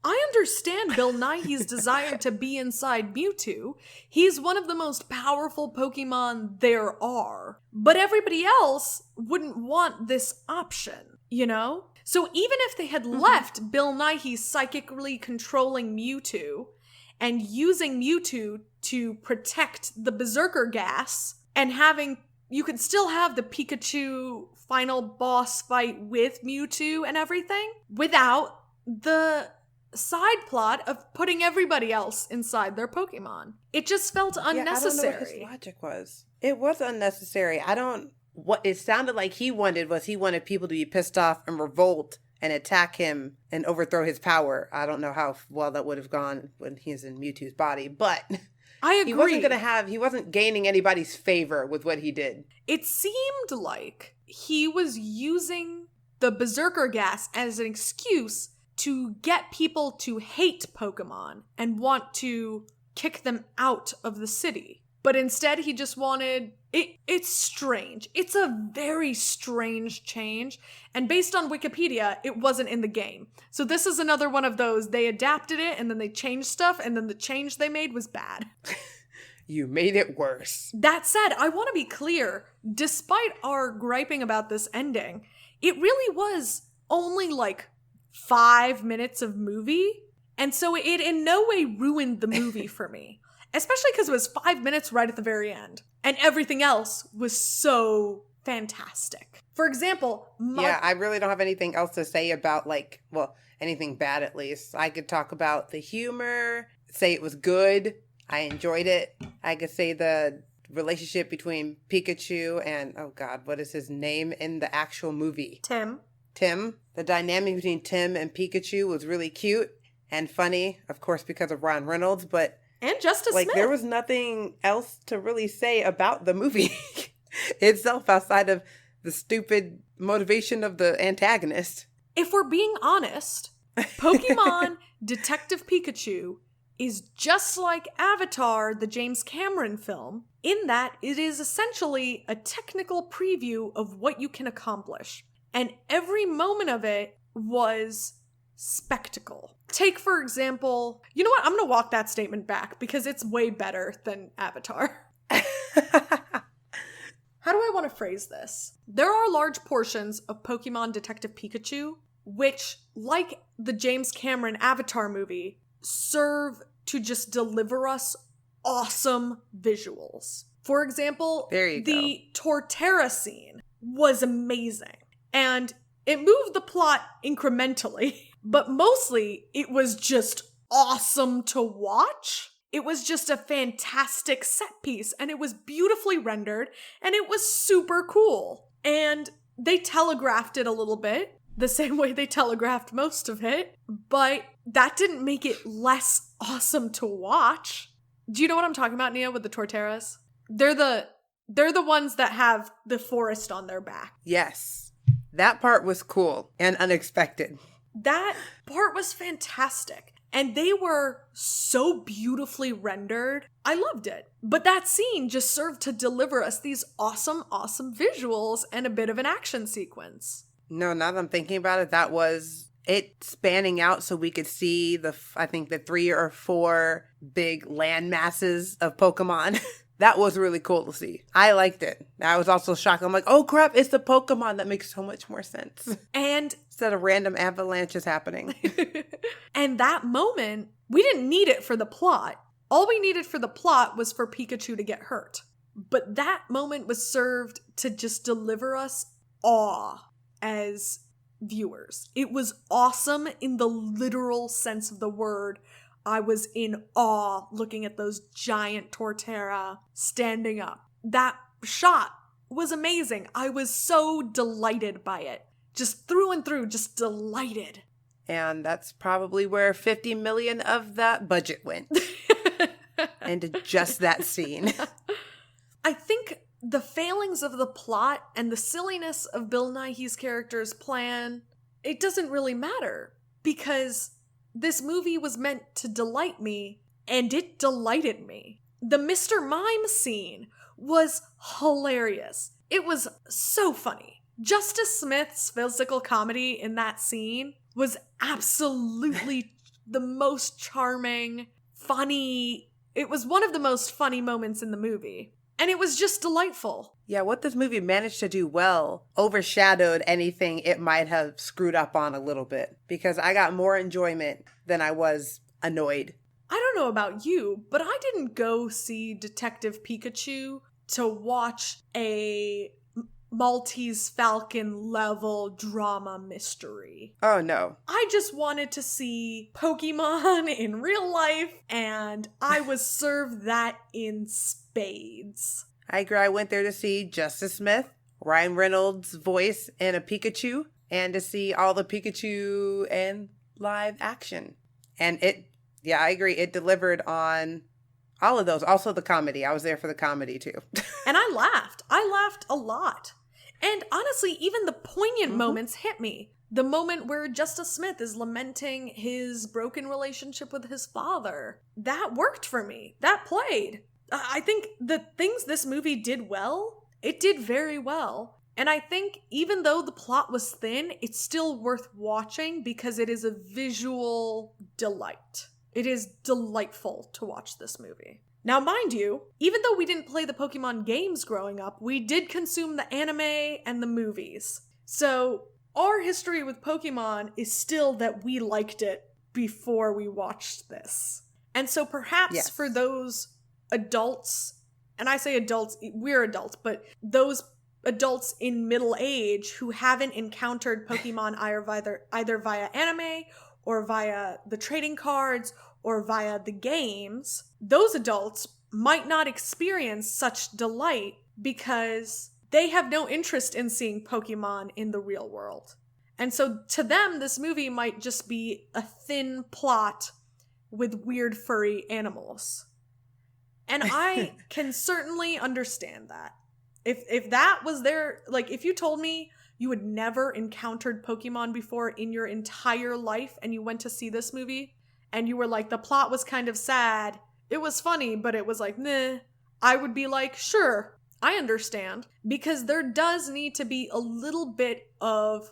I understand Bill Nighy's desire to be inside Mewtwo. He's one of the most powerful Pokemon there are. But everybody else wouldn't want this option, you know? So even if they had left Bill Nighy psychically controlling Mewtwo and using Mewtwo to protect the Berserker gas and you could still have the Pikachu final boss fight with Mewtwo and everything without the side plot of putting everybody else inside their Pokemon. It just felt unnecessary. I don't know what his logic was. It was unnecessary. What it sounded like he wanted people to be pissed off and revolt and attack him and overthrow his power. I don't know how well that would have gone when he's in Mewtwo's body, but I agree. He wasn't gaining anybody's favor with what he did. It seemed like he was using the Berserker gas as an excuse to get people to hate Pokemon and want to kick them out of the city. But instead, he just wanted... It's strange. It's a very strange change. And based on Wikipedia, it wasn't in the game. So this is another one of those, they adapted it, and then they changed stuff, and then the change they made was bad. You made it worse. That said, I want to be clear. Despite our griping about this ending, it really was only like 5 minutes of movie. And so it in no way ruined the movie for me. Especially because it was 5 minutes right at the very end. And everything else was so fantastic. For example, yeah, I really don't have anything else to say about, like, well, anything bad at least. I could talk about the humor, say it was good. I enjoyed it. I could say the relationship between Pikachu and, oh God, what is his name in the actual movie? Tim. The dynamic between Tim and Pikachu was really cute and funny, of course, because of Ryan Reynolds, but... And Justice Smith. There was nothing else to really say about the movie itself outside of the stupid motivation of the antagonist. If we're being honest, Pokemon Detective Pikachu is just like Avatar, the James Cameron film, in that it is essentially a technical preview of what you can accomplish. And every moment of it was spectacle. Take, for example, you know what? I'm going to walk that statement back because it's way better than Avatar. How do I want to phrase this? There are large portions of Pokemon Detective Pikachu which, like the James Cameron Avatar movie, serve to just deliver us awesome visuals. For example, the Torterra scene was amazing. And it moved the plot incrementally, but mostly it was just awesome to watch. It was just a fantastic set piece, and it was beautifully rendered, and it was super cool. And they telegraphed it a little bit, the same way they telegraphed most of it, but that didn't make it less awesome to watch. Do you know what I'm talking about, Nia, with the Torterras? They're the ones that have the forest on their back. Yes. That part was cool and unexpected. That part was fantastic. And they were so beautifully rendered. I loved it. But that scene just served to deliver us these awesome, awesome visuals and a bit of an action sequence. No, now that I'm thinking about it, that was it spanning out so we could see the 3 or 4 big land masses of Pokemon. That was really cool to see. I liked it. I was also shocked. I'm like, oh crap, it's the Pokemon. That makes so much more sense. And instead of random avalanches happening. And that moment, we didn't need it for the plot. All we needed for the plot was for Pikachu to get hurt. But that moment was served to just deliver us awe as viewers. It was awesome in the literal sense of the word. I was in awe looking at those giant Torterra standing up. That shot was amazing. I was so delighted by it. Just through and through, just delighted. And that's probably where 50 million of that budget went. Into just that scene. I think the failings of the plot and the silliness of Bill Nighy's character's plan, it doesn't really matter. Because this movie was meant to delight me, and it delighted me. The Mr. Mime scene was hilarious. It was so funny. Justice Smith's physical comedy in that scene was absolutely the most charming, funny. It was one of the most funny moments in the movie. And it was just delightful. Yeah, what this movie managed to do well overshadowed anything it might have screwed up on a little bit. Because I got more enjoyment than I was annoyed. I don't know about you, but I didn't go see Detective Pikachu to watch a Maltese Falcon level drama mystery. Oh, no. I just wanted to see Pokemon in real life, and I was served that in spades. I agree. I went there to see Justice Smith, Ryan Reynolds' voice in a Pikachu, and to see all the Pikachu and live action. And I agree. It delivered on all of those. Also the comedy. I was there for the comedy too. And I laughed. I laughed a lot. And honestly, even the poignant moments hit me. The moment where Justice Smith is lamenting his broken relationship with his father. That worked for me. That played. I think the things this movie did well, it did very well. And I think even though the plot was thin, it's still worth watching because it is a visual delight. It is delightful to watch this movie. Now, mind you, even though we didn't play the Pokemon games growing up, we did consume the anime and the movies. So our history with Pokemon is still that we liked it before we watched this. And so perhaps for those adults, and I say adults, we're adults, but those adults in middle age who haven't encountered Pokemon either via anime or via the trading cards or via the games, those adults might not experience such delight because they have no interest in seeing Pokemon in the real world. And so to them, this movie might just be a thin plot with weird furry animals. And I can certainly understand that. If that was their, like, if you told me you had never encountered Pokemon before in your entire life and you went to see this movie and you were like, the plot was kind of sad, it was funny, but it was like, meh, I would be like, sure, I understand. Because there needs to be a little bit of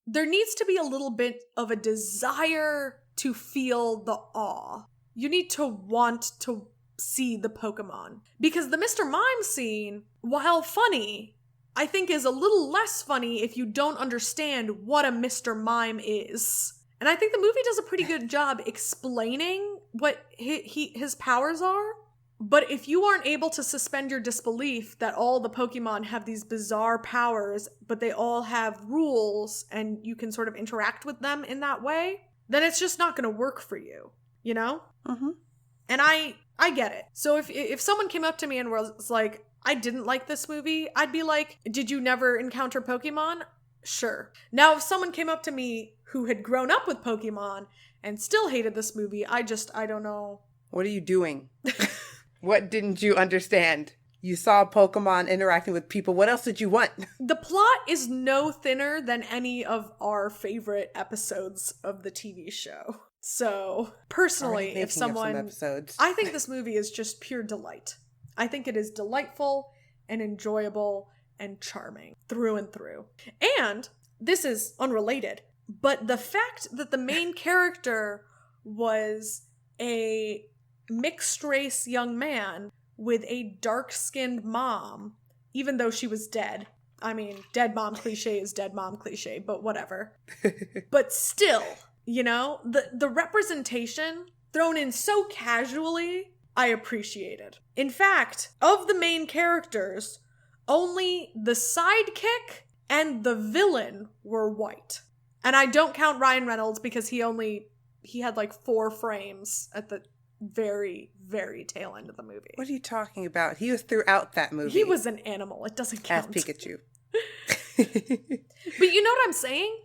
a desire to feel the awe. You need to want to see the Pokemon. Because the Mr. Mime scene, while funny, I think is a little less funny if you don't understand what a Mr. Mime is. And I think the movie does a pretty good job explaining what his powers are. But if you aren't able to suspend your disbelief that all the Pokemon have these bizarre powers, but they all have rules and you can sort of interact with them in that way, then it's just not going to work for you, you know? Mm-hmm. And I get it. So if someone came up to me and was like, I didn't like this movie, I'd be like, did you never encounter Pokemon? Sure. Now, if someone came up to me who had grown up with Pokemon and still hated this movie, I don't know. What are you doing? What didn't you understand? You saw Pokemon interacting with people. What else did you want? The plot is no thinner than any of our favorite episodes of the TV show. So, personally, if someone... I think this movie is just pure delight. I think it is delightful and enjoyable and charming through and through. And this is unrelated, but the fact that the main character was a mixed-race young man with a dark-skinned mom, even though she was dead. I mean, dead mom cliche is dead mom cliche, but whatever. But still, you know, the representation thrown in so casually, I appreciated. In fact, of the main characters, only the sidekick and the villain were white. And I don't count Ryan Reynolds because he had like 4 frames at the very, very tail end of the movie. What are you talking about? He was throughout that movie. He was an animal. It doesn't count. As Pikachu. But you know what I'm saying?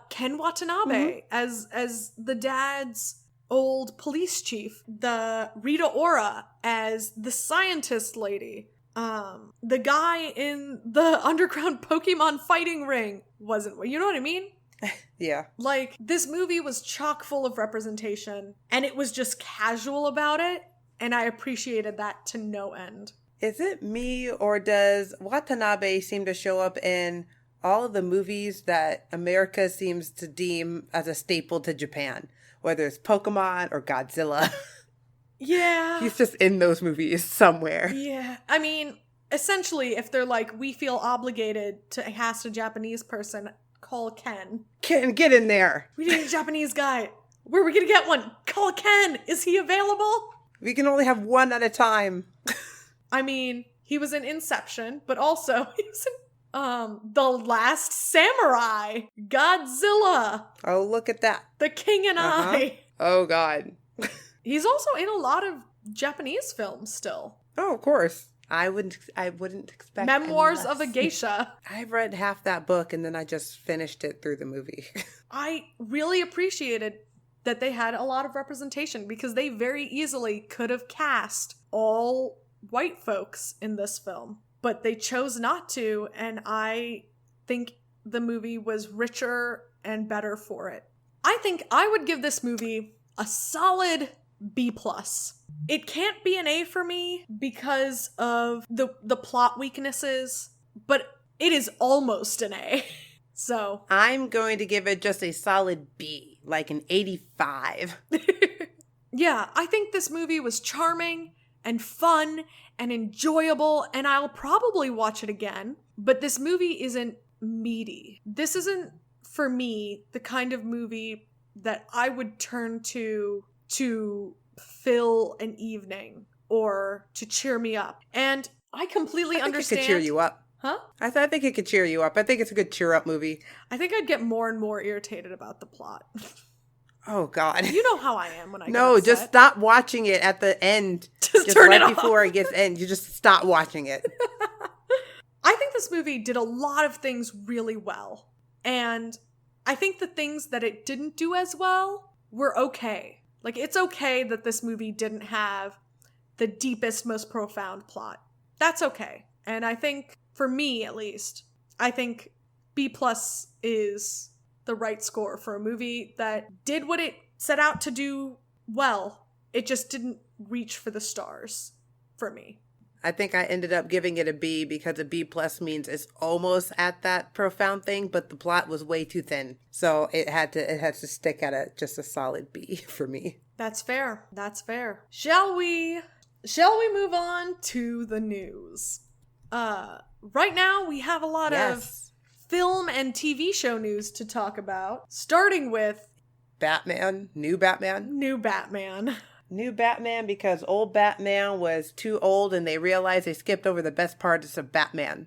Ken Watanabe as the dad's old police chief. The Rita Ora as the scientist lady. The guy in the underground Pokemon fighting ring wasn't. You know what I mean? Yeah. Like, this movie was chock full of representation, and it was just casual about it, and I appreciated that to no end. Is it me, or does Watanabe seem to show up in all of the movies that America seems to deem as a staple to Japan? Whether it's Pokemon or Godzilla. Yeah. He's just in those movies somewhere. Yeah. I mean, essentially, if they're like, we feel obligated to cast a Japanese person, call Ken. Ken, get in there. We need a Japanese guy. Where are we going to get one? Call Ken. Is he available? We can only have one at a time. I mean, he was in Inception, but also he was in The Last Samurai. Godzilla. Oh, look at that. The King and I. Oh, God. He's also in a lot of Japanese films still. Oh, of course. I wouldn't expect Memoirs of a Geisha. I've read half that book and then I just finished it through the movie. I really appreciated that they had a lot of representation because they very easily could have cast all white folks in this film, but they chose not to, and I think the movie was richer and better for it. I think I would give this movie a solid B+. It can't be an A for me because of the plot weaknesses, but it is almost an A. So I'm going to give it just a solid B, like an 85. yeah, I think this movie was charming and fun and enjoyable, and I'll probably watch it again, but this movie isn't meaty. This isn't, for me, the kind of movie that I would turn to fill an evening or to cheer me up. And I completely understand. It could cheer you up. Huh? I think it could cheer you up. I think it's a good cheer up movie. I think I'd get more and more irritated about the plot. Oh, God. You know how I am when I No, get upset. just stop watching it at the end. Just turn right it off. before it gets end. You just stop watching it. I think this movie did a lot of things really well. And I think the things that it didn't do as well were okay. Like, it's okay that this movie didn't have the deepest, most profound plot. That's okay. And I think, for me at least, I think B+ is the right score for a movie that did what it set out to do well. It just didn't reach for the stars for me. I think I ended up giving it a B because a B+ means it's almost at that profound thing, but the plot was way too thin. So it had to stick at just a solid B for me. That's fair. That's fair. Shall we move on to the news? Right now we have a lot of film and TV show news to talk about, starting with Batman, new Batman. New Batman. New Batman because old Batman was too old and they realized they skipped over the best parts of Batman.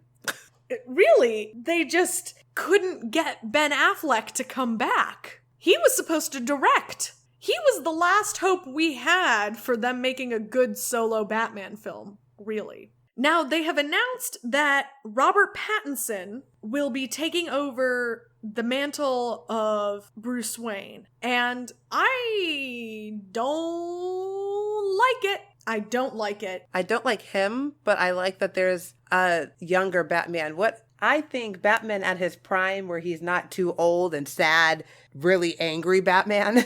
Really? They just couldn't get Ben Affleck to come back. He was supposed to direct. He was the last hope we had for them making a good solo Batman film, really. Now, they have announced that Robert Pattinson will be taking over the mantle of Bruce Wayne. And I don't like it. I don't like it. I don't like him, but I like that there's a younger Batman. What I think Batman at his prime, where he's not too old and sad, really angry Batman,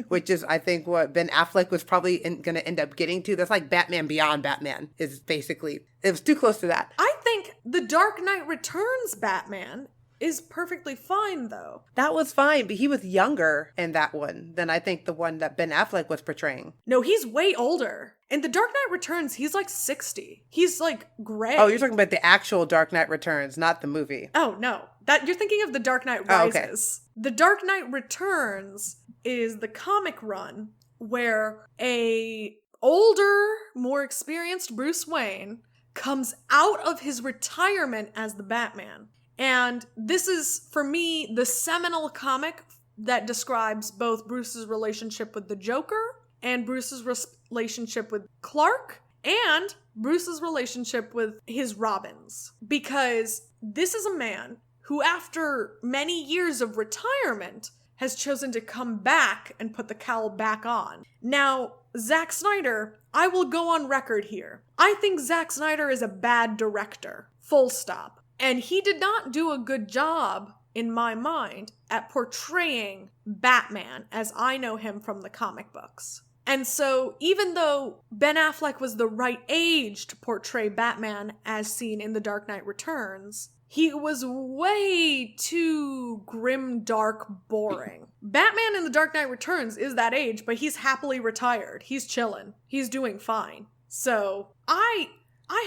which is, I think, what Ben Affleck was probably going to end up getting to. That's like Batman Beyond Batman is basically, it was too close to that. I think the Dark Knight Returns Batman is perfectly fine, though. That was fine, but he was younger in that one than I think the one that Ben Affleck was portraying. No, he's way older. In The Dark Knight Returns, he's like 60. He's like gray. Oh, you're talking about the actual Dark Knight Returns, not the movie. Oh, no. That you're thinking of The Dark Knight Rises. Okay. The Dark Knight Returns is the comic run where a older, more experienced Bruce Wayne comes out of his retirement as the Batman. And this is, for me, the seminal comic that describes both Bruce's relationship with the Joker and Bruce's relationship with Clark and Bruce's relationship with his Robins. Because this is a man who, after many years of retirement, has chosen to come back and put the cowl back on. Now, Zack Snyder, I will go on record here. I think Zack Snyder is a bad director. Full stop. And he did not do a good job, in my mind, at portraying Batman as I know him from the comic books. And so, even though Ben Affleck was the right age to portray Batman as seen in The Dark Knight Returns, he was way too grim, dark, boring. Batman in The Dark Knight Returns is that age, but he's happily retired. He's chilling. He's doing fine. So, I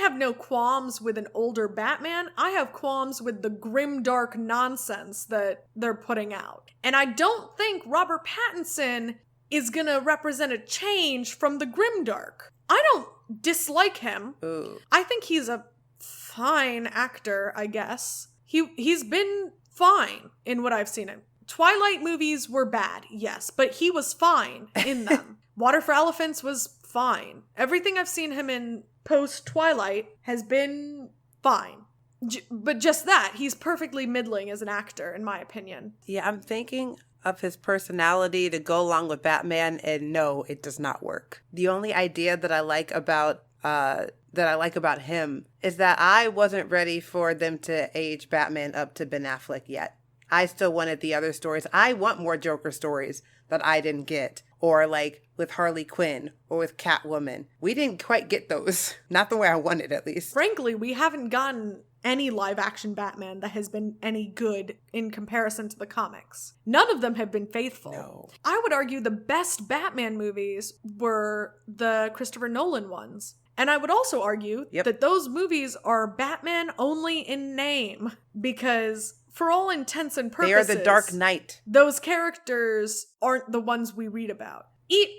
have no qualms with an older Batman. I have qualms with the grimdark nonsense that they're putting out. And I don't think Robert Pattinson is gonna represent a change from the grimdark. I don't dislike him. Ooh. I think he's a fine actor, I guess. He's been fine in what I've seen him. Twilight movies were bad, yes, but he was fine in them. Water for Elephants was fine. Everything I've seen him in post-Twilight has been fine. But just that, he's perfectly middling as an actor, in my opinion. Yeah, I'm thinking of his personality to go along with Batman, and no, it does not work. The only idea that I like about him is that I wasn't ready for them to age Batman up to Ben Affleck yet. I still wanted the other stories. I want more Joker stories. that I didn't get. Or like with Harley Quinn or with Catwoman. We didn't quite get those. Not the way I wanted, at least. Frankly, we haven't gotten any live action Batman that has been any good in comparison to the comics. None of them have been faithful. No. I would argue the best Batman movies were the Christopher Nolan ones. And I would also argue that those movies are Batman only in name, because for all intents and purposes, they are the Dark Knight. Those characters aren't the ones we read about.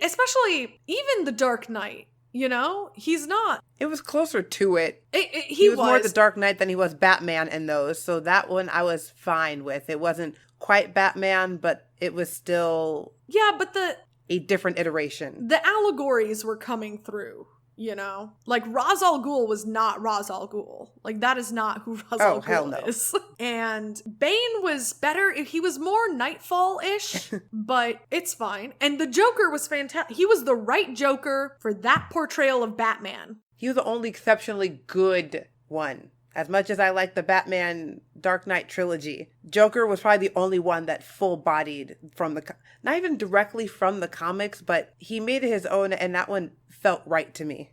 Especially even the Dark Knight, you know? He's not. It was closer to it. He was more the Dark Knight than he was Batman in those. So that one I was fine with. It wasn't quite Batman, but it was still but a different iteration. The allegories were coming through. You know, like Ra's al Ghul was not Ra's al Ghul. Like that is not who Ra's al Ghul is. And Bane was better. He was more Nightfall-ish, but it's fine. And the Joker was fantastic. He was the right Joker for that portrayal of Batman. He was the only exceptionally good one. As much as I like the Batman Dark Knight trilogy, Joker was probably the only one that full-bodied from not even directly from the comics, but he made it his own, and that one felt right to me.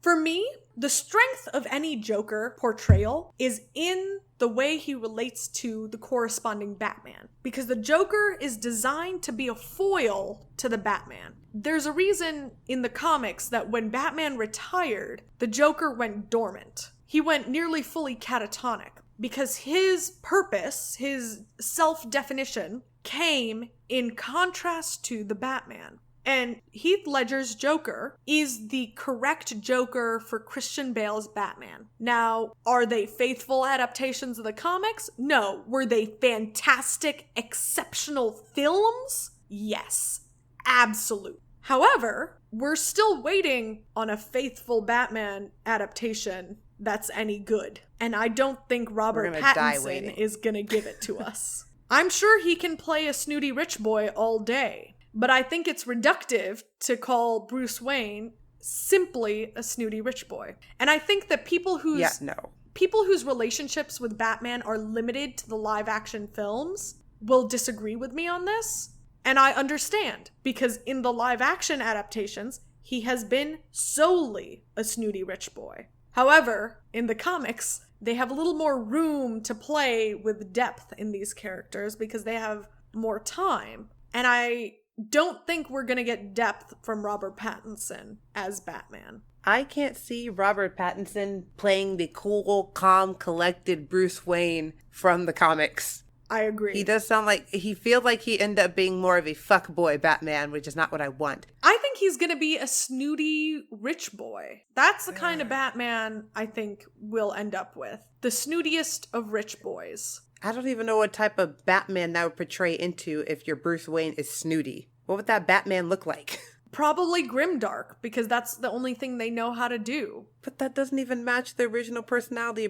For me, the strength of any Joker portrayal is in the way he relates to the corresponding Batman. Because the Joker is designed to be a foil to the Batman. There's a reason in the comics that when Batman retired, the Joker went dormant. He went nearly fully catatonic because his purpose, his self-definition, came in contrast to the Batman. And Heath Ledger's Joker is the correct Joker for Christian Bale's Batman. Now, are they faithful adaptations of the comics? No. Were they fantastic, exceptional films? Yes. Absolute. However, we're still waiting on a faithful Batman adaptation that's any good. And I don't think Robert Pattinson is gonna give it to us. I'm sure he can play a snooty rich boy all day, but I think it's reductive to call Bruce Wayne simply a snooty rich boy. And I think that people whose relationships with Batman are limited to the live action films will disagree with me on this. And I understand, because in the live action adaptations, he has been solely a snooty rich boy. However, in the comics, they have a little more room to play with depth in these characters because they have more time. And I don't think we're going to get depth from Robert Pattinson as Batman. I can't see Robert Pattinson playing the cool, calm, collected Bruce Wayne from the comics. I agree. He does sound like, he feels like he ended up being more of a fuckboy Batman, which is not what I want. I think he's going to be a snooty rich boy. That's the kind of Batman I think we'll end up with. The snootiest of rich boys. I don't even know what type of Batman that would portray into if your Bruce Wayne is snooty. What would that Batman look like? Probably grimdark, because that's the only thing they know how to do. But that doesn't even match the original personality.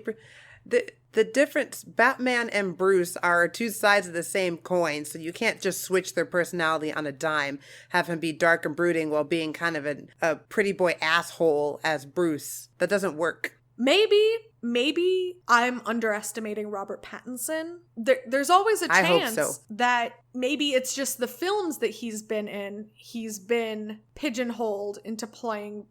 The difference, Batman and Bruce are two sides of the same coin, so you can't just switch their personality on a dime, have him be dark and brooding while being kind of a pretty boy asshole as Bruce. That doesn't work. Maybe I'm underestimating Robert Pattinson. There's always a chance that maybe it's just the films that he's been in. He's been pigeonholed into playing,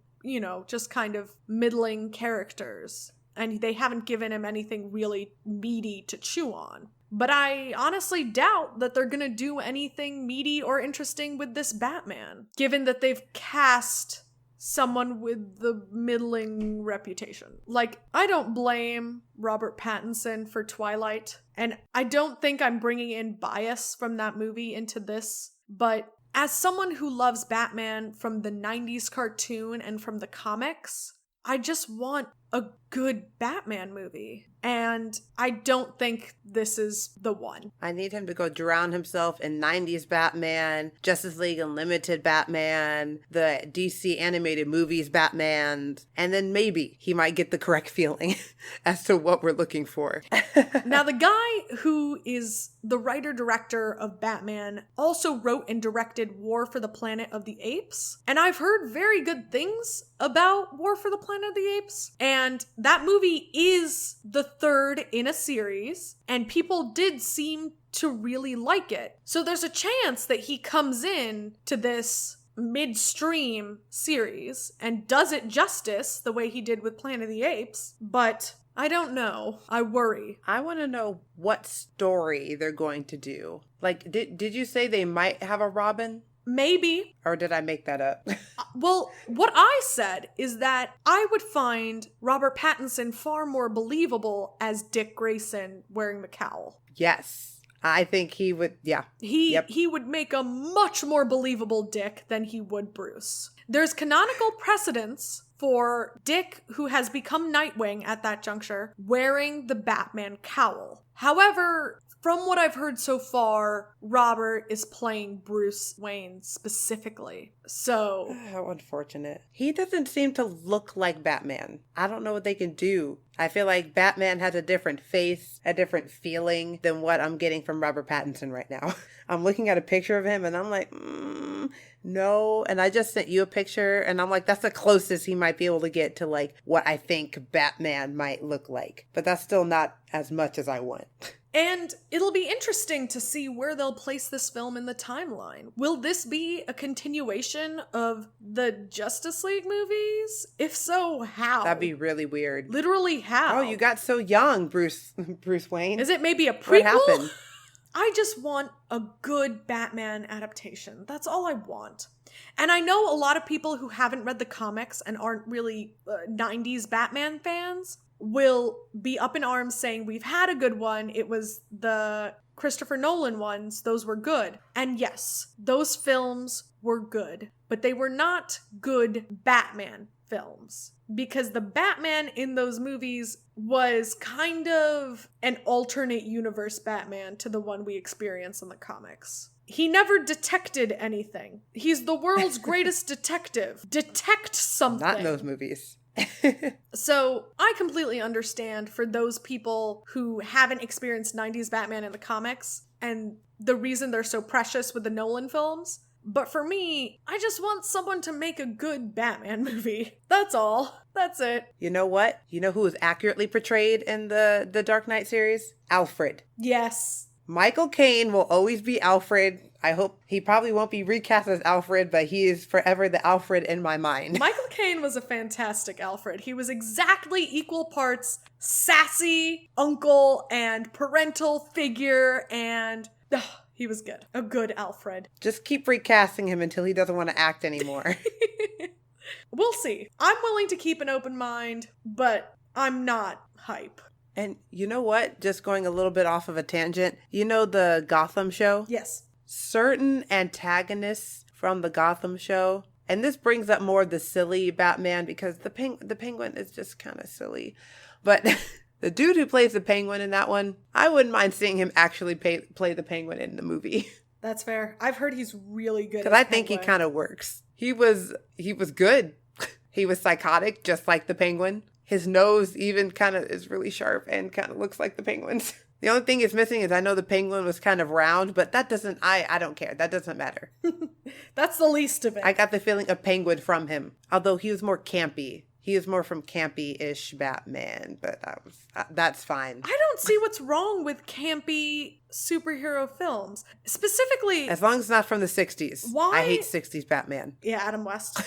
just kind of middling characters. And they haven't given him anything really meaty to chew on. But I honestly doubt that they're going to do anything meaty or interesting with this Batman, given that they've cast someone with the middling reputation. Like, I don't blame Robert Pattinson for Twilight, and I don't think I'm bringing in bias from that movie into this, but as someone who loves Batman from the 90s cartoon and from the comics, I just want a good Batman movie. And I don't think this is the one. I need him to go drown himself in 90s Batman, Justice League Unlimited Batman, the DC animated movies Batman, and then maybe he might get the correct feeling as to what we're looking for. Now, the guy who is the writer-director of Batman also wrote and directed War for the Planet of the Apes. And I've heard very good things about War for the Planet of the Apes. And And that movie is the third in a series, and people did seem to really like it. So there's a chance that he comes in to this midstream series and does it justice the way he did with Planet of the Apes, but I don't know. I worry. I want to know what story they're going to do. Like, did you say they might have a Robin? Maybe. Or did I make that up? Well, what I said is that I would find Robert Pattinson far more believable as Dick Grayson wearing the cowl. Yes. I think he would, yeah. He would make a much more believable Dick than he would Bruce. There's canonical precedence for Dick, who has become Nightwing at that juncture, wearing the Batman cowl. However, from what I've heard so far, Robert is playing Bruce Wayne specifically. So... How unfortunate. He doesn't seem to look like Batman. I don't know what they can do. I feel like Batman has a different face, a different feeling than what I'm getting from Robert Pattinson right now. I'm looking at a picture of him and I'm like, no. And I just sent you a picture and I'm like, that's the closest he might be able to get to like what I think Batman might look like. But that's still not as much as I want. And it'll be interesting to see where they'll place this film in the timeline. Will this be a continuation of the Justice League movies? If so, how? That'd be really weird. Literally how? Oh, you got so young, Bruce Wayne. Is it maybe a prequel? What happened? I just want a good Batman adaptation. That's all I want. And I know a lot of people who haven't read the comics and aren't really 90s Batman fans will be up in arms saying, we've had a good one. It was the Christopher Nolan ones. Those were good. And yes, those films were good, but they were not good Batman films. Because the Batman in those movies was kind of an alternate universe Batman to the one we experience in the comics. He never detected anything. He's the world's greatest detective. Detect something. Not in those movies. So I completely understand for those people who haven't experienced 90s Batman in the comics and the reason they're so precious with the Nolan films. But for me, I just want someone to make a good Batman movie. That's all. That's it. You know what? You know who was accurately portrayed in the Dark Knight series? Alfred. Yes. Michael Caine will always be Alfred. I hope he probably won't be recast as Alfred, but he is forever the Alfred in my mind. Michael Caine was a fantastic Alfred. He was exactly equal parts sassy uncle and parental figure, and he was good. A good Alfred. Just keep recasting him until he doesn't want to act anymore. We'll see. I'm willing to keep an open mind, but I'm not hype. And you know what? Just going a little bit off of a tangent. You know the Gotham show? Yes. Certain antagonists from the Gotham show, and this brings up more the silly Batman because the Penguin is just kind of silly. But the dude who plays the Penguin in that one, I wouldn't mind seeing him actually play the Penguin in the movie. That's fair. I've heard he's really good. Because I think he kind of works. He was good. He was psychotic, just like the Penguin. His nose even kind of is really sharp and kind of looks like the Penguin's. The only thing is missing is I know the Penguin was kind of round, but that doesn't, I don't care. That doesn't matter. That's the least of it. I got the feeling of Penguin from him, although he was more campy. He is more from campy-ish Batman, but that's fine. I don't see what's wrong with campy superhero films. Specifically... As long as it's not from the 60s. Why? I hate 60s Batman. Yeah, Adam West.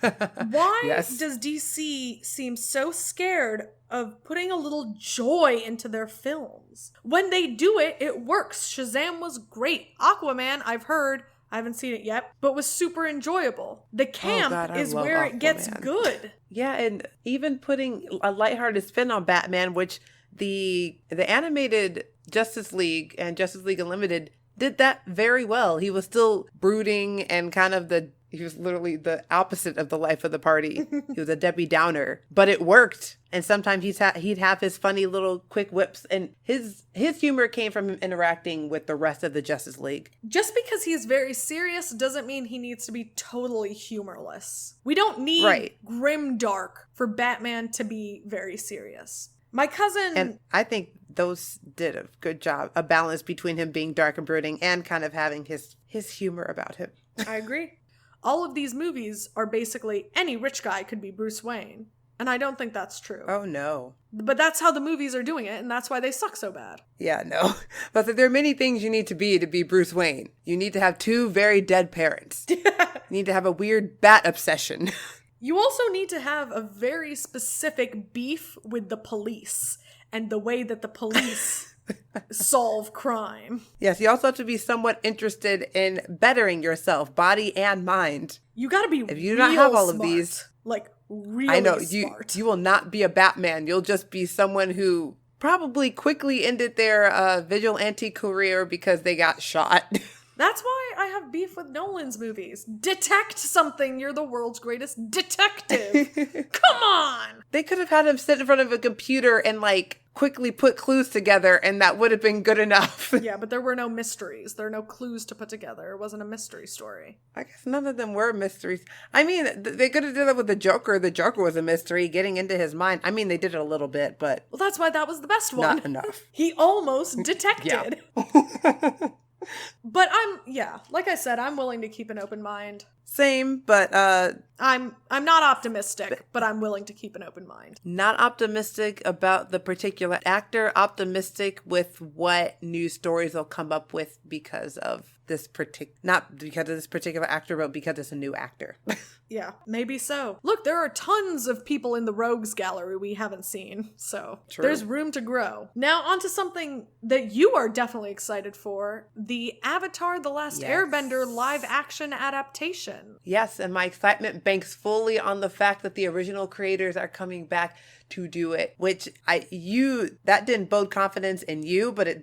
Why Yes. does DC seem so scared of putting a little joy into their films? When they do it, it works. Shazam was great. Aquaman, I've heard, I haven't seen it yet, but was super enjoyable. The camp is where it gets good. Yeah, and even putting a lighthearted spin on Batman, which the animated Justice League and Justice League Unlimited did that very well. He was still brooding and kind of he was literally the opposite of the life of the party. He was a Debbie Downer, but it worked. And sometimes he'd have his funny little quick whips, and his humor came from him interacting with the rest of the Justice League. Just because he's very serious doesn't mean he needs to be totally humorless. We don't need grim dark for Batman to be very serious. My cousin... And I think those did a good job, a balance between him being dark and brooding and kind of having his humor about him. I agree. All of these movies are basically any rich guy could be Bruce Wayne. And I don't think that's true. Oh, no. But that's how the movies are doing it, and that's why they suck so bad. Yeah, no. But there are many things you need to be Bruce Wayne. You need to have 2 very dead parents. You need to have a weird bat obsession. You also need to have a very specific beef with the police and the way that the police solve crime. Yes, you also have to be somewhat interested in bettering yourself, body and mind. You gotta be if you do not have all smart. of these, like really I know smart. you will not be a Batman. You'll just be someone who probably quickly ended their vigilante career because they got shot. That's why I have beef with Nolan's movies. Detect something. You're the world's greatest detective. Come on. They could have had him sit in front of a computer and like quickly put clues together, and that would have been good enough. Yeah, but there were no mysteries. There are no clues to put together. It wasn't a mystery story. I guess none of them were mysteries. I mean, they could have done that with the Joker. The Joker was a mystery, getting into his mind. I mean, they did it a little bit, but... Well, that's why that was the best one. Not enough. He almost detected. But like I said, I'm willing to keep an open mind. Same, but I'm not optimistic, but I'm willing to keep an open mind. Not optimistic about the particular actor, optimistic with what new stories they'll come up with because of this not because of this particular actor, but because it's a new actor. Yeah, maybe so. Look, there are tons of people in the Rogues Gallery we haven't seen, so True. There's room to grow. Now, on to something that you are definitely excited for, the Avatar: The Last Airbender live-action adaptation. Yes, and my excitement banks fully on the fact that the original creators are coming back to do it, which that didn't bode confidence in you, but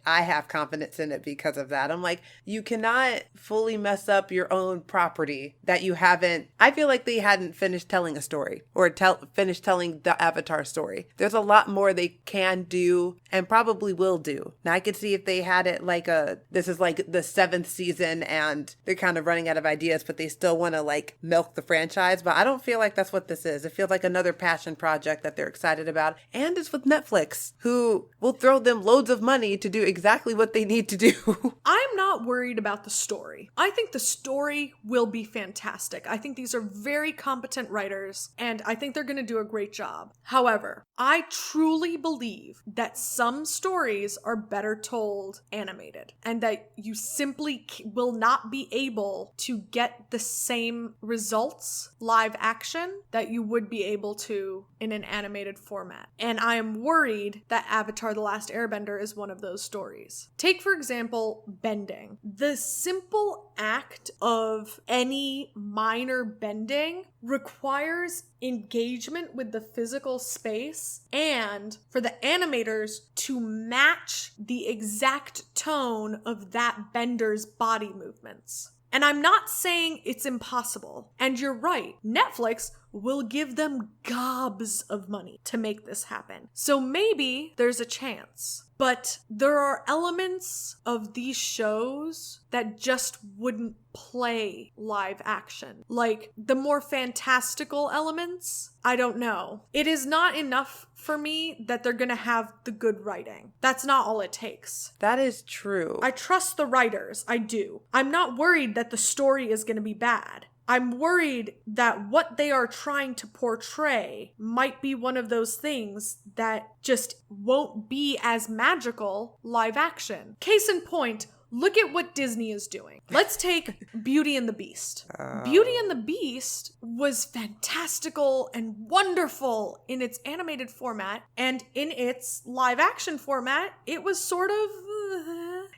I have confidence in it because of that. I'm like, you cannot fully mess up your own property that you haven't. I feel like they hadn't finished telling a story or finished telling the Avatar story. There's a lot more they can do and probably will do. Now I could see if they had it like this is like the 7th season and they're kind of running out of ideas, but they still want to like milk the franchise. But I don't feel like that's what this is. It feels like another passion project that they're excited about. And it's with Netflix, who will throw them loads of money to do exactly what they need to do. I'm not worried about the story. I think the story will be fantastic. I think these are very competent writers, and I think they're going to do a great job. However, I truly believe that some stories are better told animated, and that you simply will not be able to get the same results live action that you would be able to in an animated format. And I am worried that Avatar: The Last Airbender is one of those stories. Take, for example, bending. The simple act of any minor bending requires engagement with the physical space and for the animators to match the exact tone of that bender's body movements. And I'm not saying it's impossible. And you're right, Netflix will give them gobs of money to make this happen. So maybe there's a chance. But there are elements of these shows that just wouldn't play live action. Like the more fantastical elements, I don't know. It is not enough for me that they're gonna have the good writing. That's not all it takes. That is true. I trust the writers, I do. I'm not worried that the story is gonna be bad. I'm worried that what they are trying to portray might be one of those things that just won't be as magical live action. Case in point, look at what Disney is doing. Let's take Beauty and the Beast. Beauty and the Beast was fantastical and wonderful in its animated format, and in its live action format, it was sort of...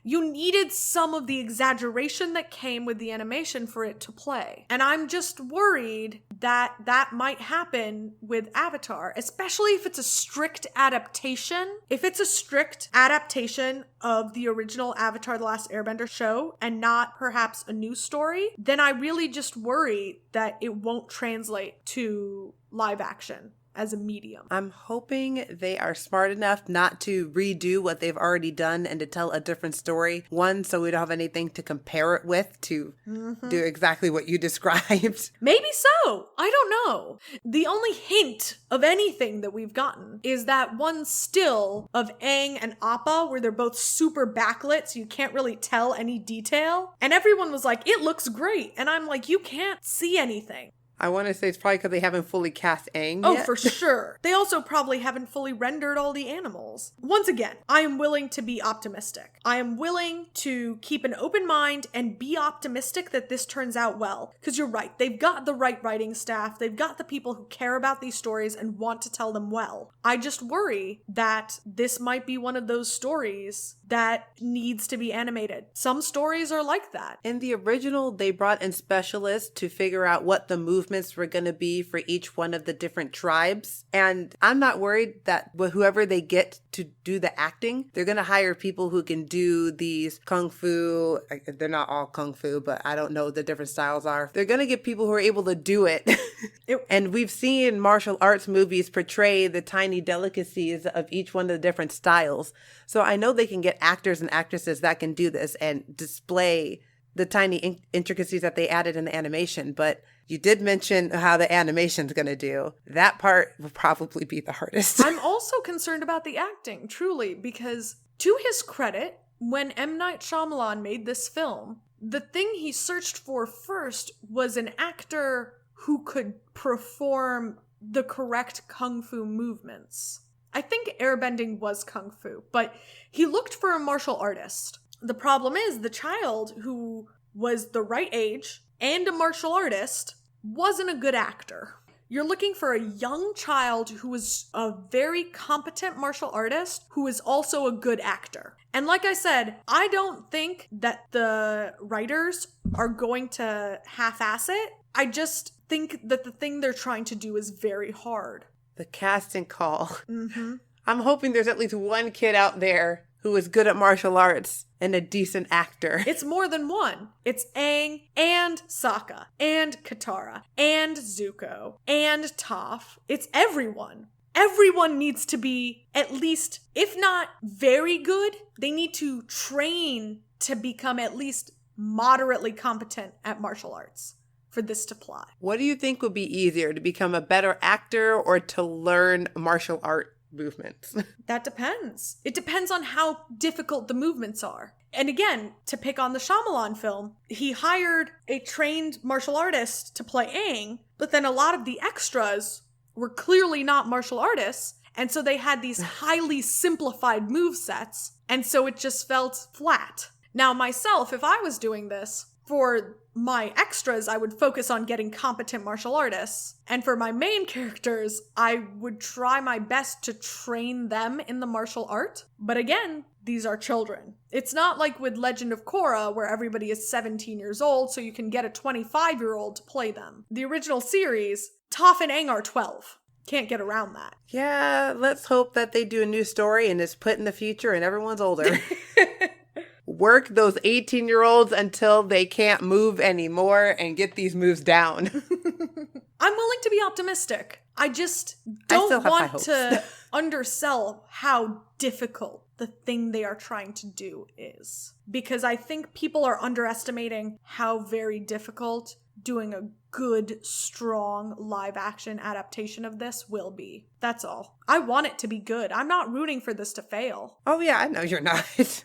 You needed some of the exaggeration that came with the animation for it to play. And I'm just worried that that might happen with Avatar, especially if it's a strict adaptation. If it's a strict adaptation of the original Avatar: The Last Airbender show and not perhaps a new story, then I really just worry that it won't translate to live action as a medium. I'm hoping they are smart enough not to redo what they've already done and to tell a different story. One, so we don't have anything to compare it with to do exactly what you described. Maybe so. I don't know. The only hint of anything that we've gotten is that one still of Aang and Appa where they're both super backlit so you can't really tell any detail. And everyone was like, it looks great. And I'm like, you can't see anything. I want to say it's probably because they haven't fully cast Aang Oh, yet. for sure. They also probably haven't fully rendered all the animals. Once again, I am willing to be optimistic. I am willing to keep an open mind and be optimistic that this turns out well. Because you're right, they've got the right writing staff, they've got the people who care about these stories and want to tell them well. I just worry that this might be one of those stories that needs to be animated. Some stories are like that. In the original, they brought in specialists to figure out what the movements were going to be for each one of the different tribes. And I'm not worried that whoever they get to do the acting, they're going to hire people who can do these kung fu. They're not all kung fu, but I don't know what the different styles are. They're going to get people who are able to do it. And we've seen martial arts movies portray the tiny delicacies of each one of the different styles. So I know they can get actors and actresses that can do this and display the tiny intricacies that they added in the animation. But you did mention how the animation's going to do. That part will probably be the hardest. I'm also concerned about the acting, truly, because to his credit, when M. Night Shyamalan made this film, the thing he searched for first was an actor who could perform the correct kung fu movements. I think airbending was kung fu, but he looked for a martial artist. The problem is the child who was the right age and a martial artist wasn't a good actor. You're looking for a young child who is a very competent martial artist who is also a good actor. And like I said, I don't think that the writers are going to half-ass it. I just think that the thing they're trying to do is very hard. The casting call. Mm-hmm. I'm hoping there's at least one kid out there who is good at martial arts and a decent actor. It's more than one. It's Aang and Sokka and Katara and Zuko and Toph. It's everyone. Everyone needs to be at least, if not very good, they need to train to become at least moderately competent at martial arts for this to fly. What do you think would be easier, to become a better actor or to learn martial art movements? That depends. It depends on how difficult the movements are. And again, to pick on the Shyamalan film, he hired a trained martial artist to play Aang, but then a lot of the extras were clearly not martial artists, and so they had these highly simplified movesets, and so it just felt flat. Now myself, if I was doing this, for my extras, I would focus on getting competent martial artists. And for my main characters, I would try my best to train them in the martial art. But again, these are children. It's not like with Legend of Korra, where everybody is 17 years old, so you can get a 25-year-old to play them. The original series, Toph and Aang are 12. Can't get around that. Yeah, let's hope that they do a new story and it's put in the future and everyone's older. Work those 18-year-olds until they can't move anymore and get these moves down. I'm willing to be optimistic. I just don't want to undersell how difficult the thing they are trying to do is. Because I think people are underestimating how very difficult doing a good, strong live-action adaptation of this will be. That's all. I want it to be good. I'm not rooting for this to fail. Oh yeah, I know you're not.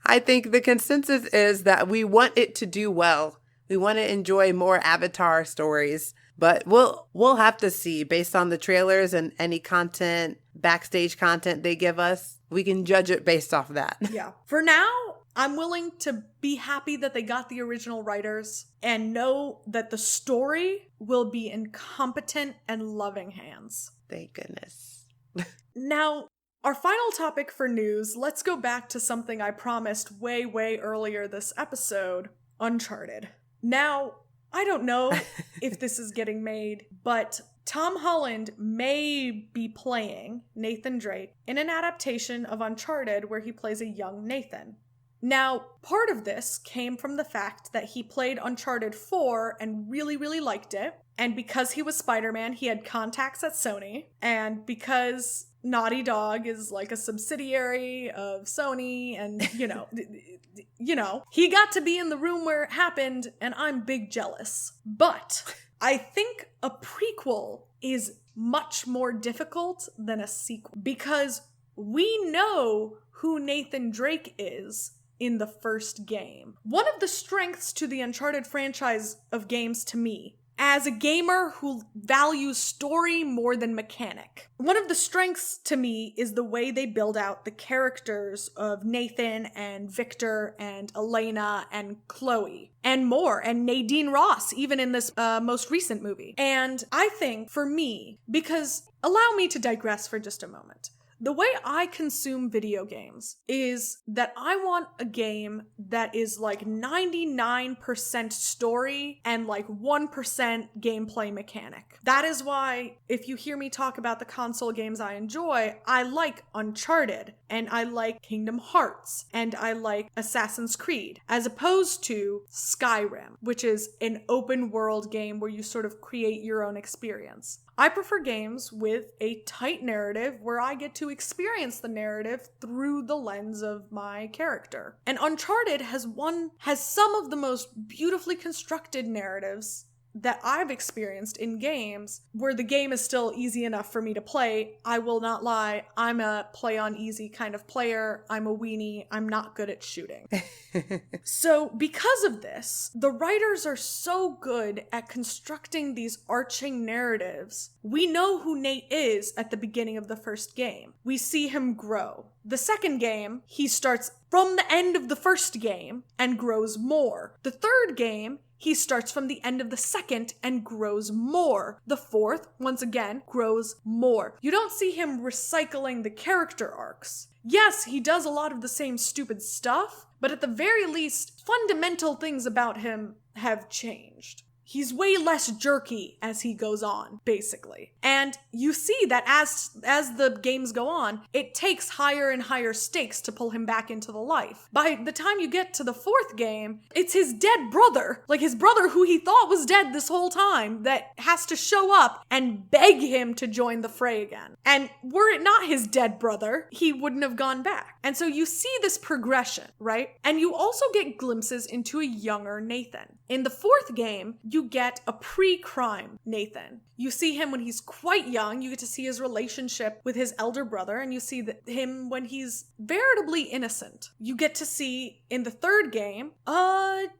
I think the consensus is that we want it to do well. We want to enjoy more Avatar stories, but we'll have to see based on the trailers and any content, backstage content they give us. We can judge it based off that. Yeah. For now, I'm willing to be happy that they got the original writers and know that the story will be in competent and loving hands. Thank goodness. Now, our final topic for news, let's go back to something I promised way, way earlier this episode, Uncharted. Now, I don't know if this is getting made, but Tom Holland may be playing Nathan Drake in an adaptation of Uncharted where he plays a young Nathan. Now, part of this came from the fact that he played Uncharted 4 and really, really liked it. And because he was Spider-Man, he had contacts at Sony. And because Naughty Dog is like a subsidiary of Sony and, he got to be in the room where it happened, and I'm big jealous. But I think a prequel is much more difficult than a sequel because we know who Nathan Drake is in the first game. One of the strengths to the Uncharted franchise of games to me as a gamer who values story more than mechanic. One of the strengths to me is the way they build out the characters of Nathan and Victor and Elena and Chloe and more, and Nadine Ross, even in this most recent movie. And I think for me, because allow me to digress for just a moment. The way I consume video games is that I want a game that is like 99% story and like 1% gameplay mechanic. That is why if you hear me talk about the console games I enjoy, I like Uncharted and I like Kingdom Hearts and I like Assassin's Creed, as opposed to Skyrim, which is an open world game where you sort of create your own experience. I prefer games with a tight narrative where I get to experience the narrative through the lens of my character. And Uncharted has some of the most beautifully constructed narratives that I've experienced in games where the game is still easy enough for me to play. I will not lie, I'm a play on easy kind of player. I'm a weenie. I'm not good at shooting. So because of this, the writers are so good at constructing these arching narratives. We know who Nate is at the beginning of the first game. We see him grow. The second game, he starts from the end of the first game and grows more. The third game, he starts from the end of the second and grows more. The fourth, once again, grows more. You don't see him recycling the character arcs. Yes, he does a lot of the same stupid stuff, but at the very least, fundamental things about him have changed. He's way less jerky as he goes on, basically. And you see that as the games go on, it takes higher and higher stakes to pull him back into the life. By the time you get to the fourth game, it's his dead brother, like his brother who he thought was dead this whole time, that has to show up and beg him to join the fray again. And were it not his dead brother, he wouldn't have gone back. And so you see this progression, right? And you also get glimpses into a younger Nathan. In the fourth game, you get a pre-crime Nathan. You see him when he's quite young. You get to see his relationship with his elder brother, and you see him when he's veritably innocent. You get to see, in the third game,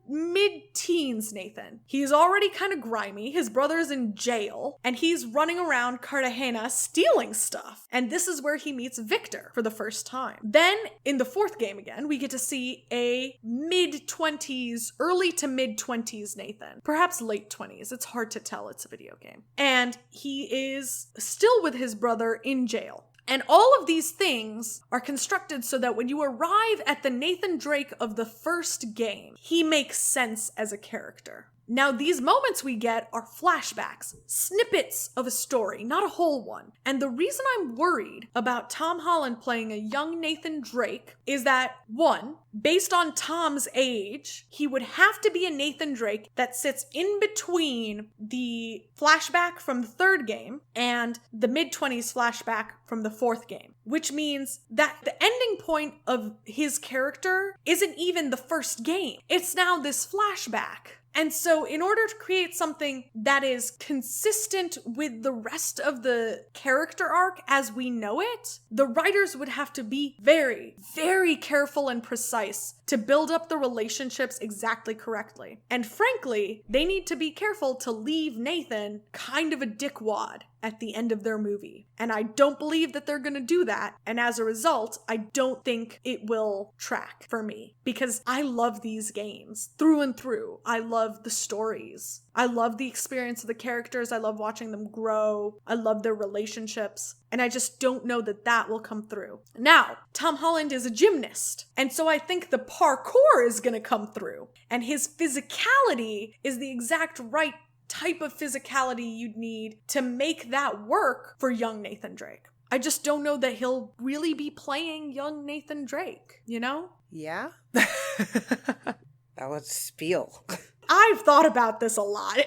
mid-teens Nathan. He's already kind of grimy. His brother's in jail, and he's running around Cartagena stealing stuff. And this is where he meets Victor for the first time. Then, in the fourth game again, we get to see a mid-20s, early to mid-20s Nathan. Perhaps late 20s. It's hard to tell. It's a video game. And he is still with his brother in jail. And all of these things are constructed so that when you arrive at the Nathan Drake of the first game, he makes sense as a character. Now, these moments we get are flashbacks, snippets of a story, not a whole one. And the reason I'm worried about Tom Holland playing a young Nathan Drake is that, one, based on Tom's age, he would have to be a Nathan Drake that sits in between the flashback from the third game and the mid-20s flashback from the fourth game, which means that the ending point of his character isn't even the first game. It's now this flashback. And so in order to create something that is consistent with the rest of the character arc as we know it, the writers would have to be very, very careful and precise to build up the relationships exactly correctly. And frankly, they need to be careful to leave Nathan kind of a dickwad at the end of their movie. And I don't believe that they're gonna do that. And as a result, I don't think it will track for me, because I love these games through and through. I love the stories. I love the experience of the characters. I love watching them grow. I love their relationships. And I just don't know that that will come through. Now, Tom Holland is a gymnast. And so I think the parkour is going to come through. And his physicality is the exact right type of physicality you'd need to make that work for young Nathan Drake. I just don't know that he'll really be playing young Nathan Drake, you know? Yeah? That was spiel. I've thought about this a lot.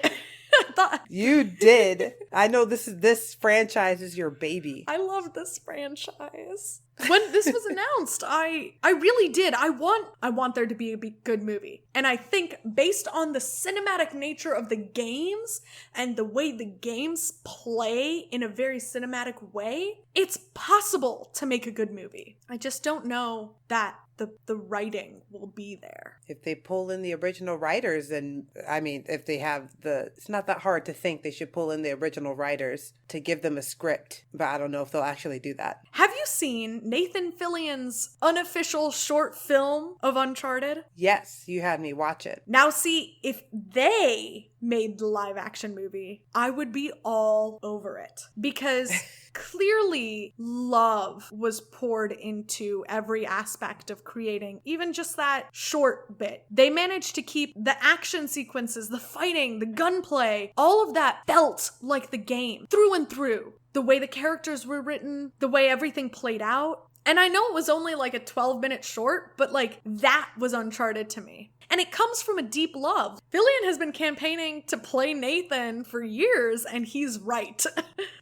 You did. I know this franchise is your baby. I love this franchise. When this was announced, I really did. I want there to be a good movie. And I think based on the cinematic nature of the games and the way the games play in a very cinematic way, it's possible to make a good movie. I just don't know that the writing will be there. If they pull in the original writers, and I mean, if they have it's not that hard to think they should pull in the original writers to give them a script, but I don't know if they'll actually do that. Have you seen Nathan Fillion's unofficial short film of Uncharted? Yes, you had me watch it. Now see, if they made the live action movie, I would be all over it. Because clearly love was poured into every aspect of creating even just that short bit. They managed to keep the action sequences, the fighting, the gunplay, all of that felt like the game through and through. The way the characters were written, the way everything played out. And I know it was only like a 12-minute short, but like that was Uncharted to me. And it comes from a deep love. Fillion has been campaigning to play Nathan for years, and he's right.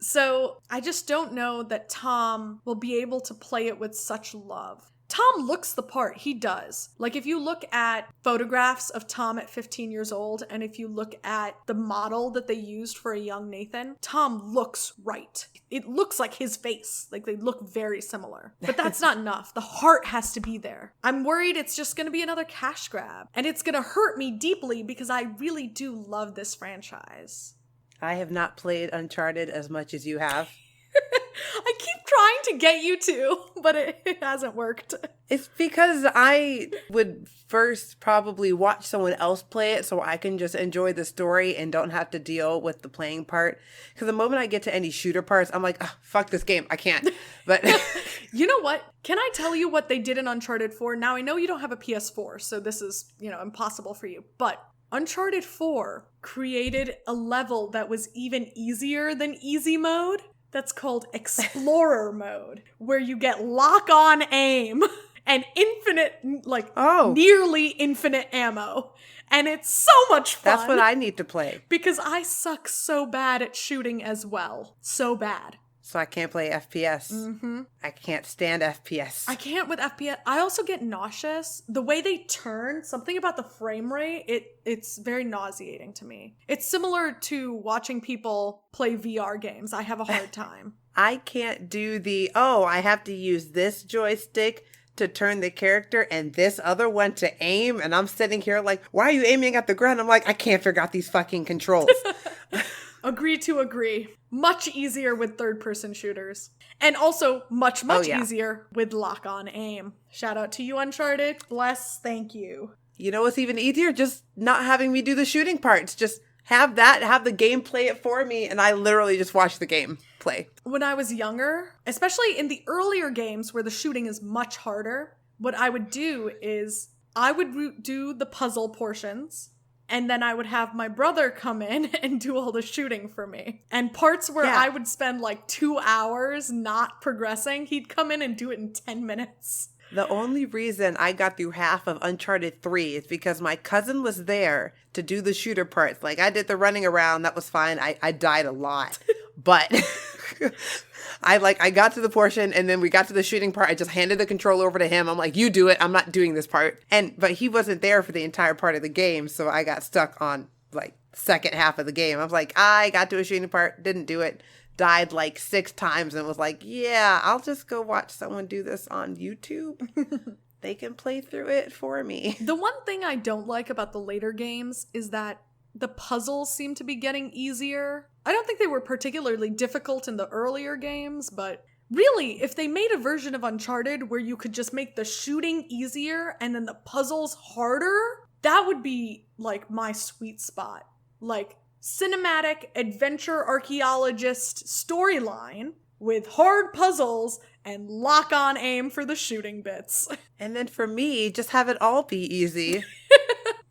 So I just don't know that Tom will be able to play it with such love. Tom looks the part. He does. Like, if you look at photographs of Tom at 15 years old, and if you look at the model that they used for a young Nathan, Tom looks right. It looks like his face. Like, they look very similar. But that's not enough. The heart has to be there. I'm worried it's just going to be another cash grab. And it's going to hurt me deeply because I really do love this franchise. I have not played Uncharted as much as you have. I keep trying to get you to, but it hasn't worked. It's because I would first probably watch someone else play it so I can just enjoy the story and don't have to deal with the playing part. Because the moment I get to any shooter parts, I'm like, oh, fuck this game. I can't. But you know what? Can I tell you what they did in Uncharted 4? Now, I know you don't have a PS4, so this is, impossible for you. But Uncharted 4 created a level that was even easier than easy mode. That's called Explorer mode, where you get lock-on aim and infinite, nearly infinite ammo. And it's so much fun. That's what I need to play. Because I suck so bad at shooting as well. So bad. So I can't play FPS. Mm-hmm. I can't stand FPS. I can't with FPS. I also get nauseous. The way they turn, something about the frame rate, it's very nauseating to me. It's similar to watching people play VR games. I have a hard time. I can't do I have to use this joystick to turn the character and this other one to aim. And I'm sitting here like, why are you aiming at the ground? I'm like, I can't figure out these fucking controls. Agree to agree. Much easier with third-person shooters. And also much easier with lock-on aim. Shout out to you, Uncharted. Bless, thank you. You know what's even easier? Just not having me do the shooting parts. Just have the game play it for me, and I literally just watch the game play. When I was younger, especially in the earlier games where the shooting is much harder, what I would do is I would do the puzzle portions, and then I would have my brother come in and do all the shooting for me. And parts where I would spend like 2 hours not progressing, he'd come in and do it in 10 minutes. The only reason I got through half of Uncharted 3 is because my cousin was there to do the shooter parts. Like, I did the running around. That was fine. I died a lot. But I got to the portion, and then we got to the shooting part. I just handed the controller over to him. I'm like, you do it. I'm not doing this part. But he wasn't there for the entire part of the game, so I got stuck on, second half of the game. I was like, I got to a shooting part, didn't do it. Died 6 times and was like, yeah, I'll just go watch someone do this on YouTube. They can play through it for me. The one thing I don't like about the later games is that the puzzles seem to be getting easier. I don't think they were particularly difficult in the earlier games, but really, if they made a version of Uncharted where you could just make the shooting easier and then the puzzles harder, that would be my sweet spot. Cinematic adventure archaeologist storyline with hard puzzles and lock-on aim for the shooting bits. And then for me, just have it all be easy.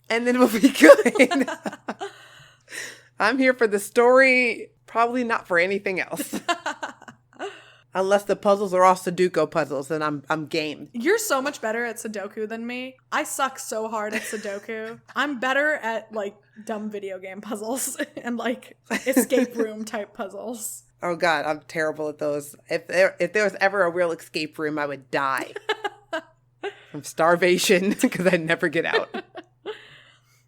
And then we'll be good. I'm here for the story, probably not for anything else. Unless the puzzles are all Sudoku puzzles, then I'm game. You're so much better at Sudoku than me. I suck so hard at Sudoku. I'm better at dumb video game puzzles and like escape room type puzzles. Oh God, I'm terrible at those. If there was ever a real escape room, I would die from starvation because I'd never get out.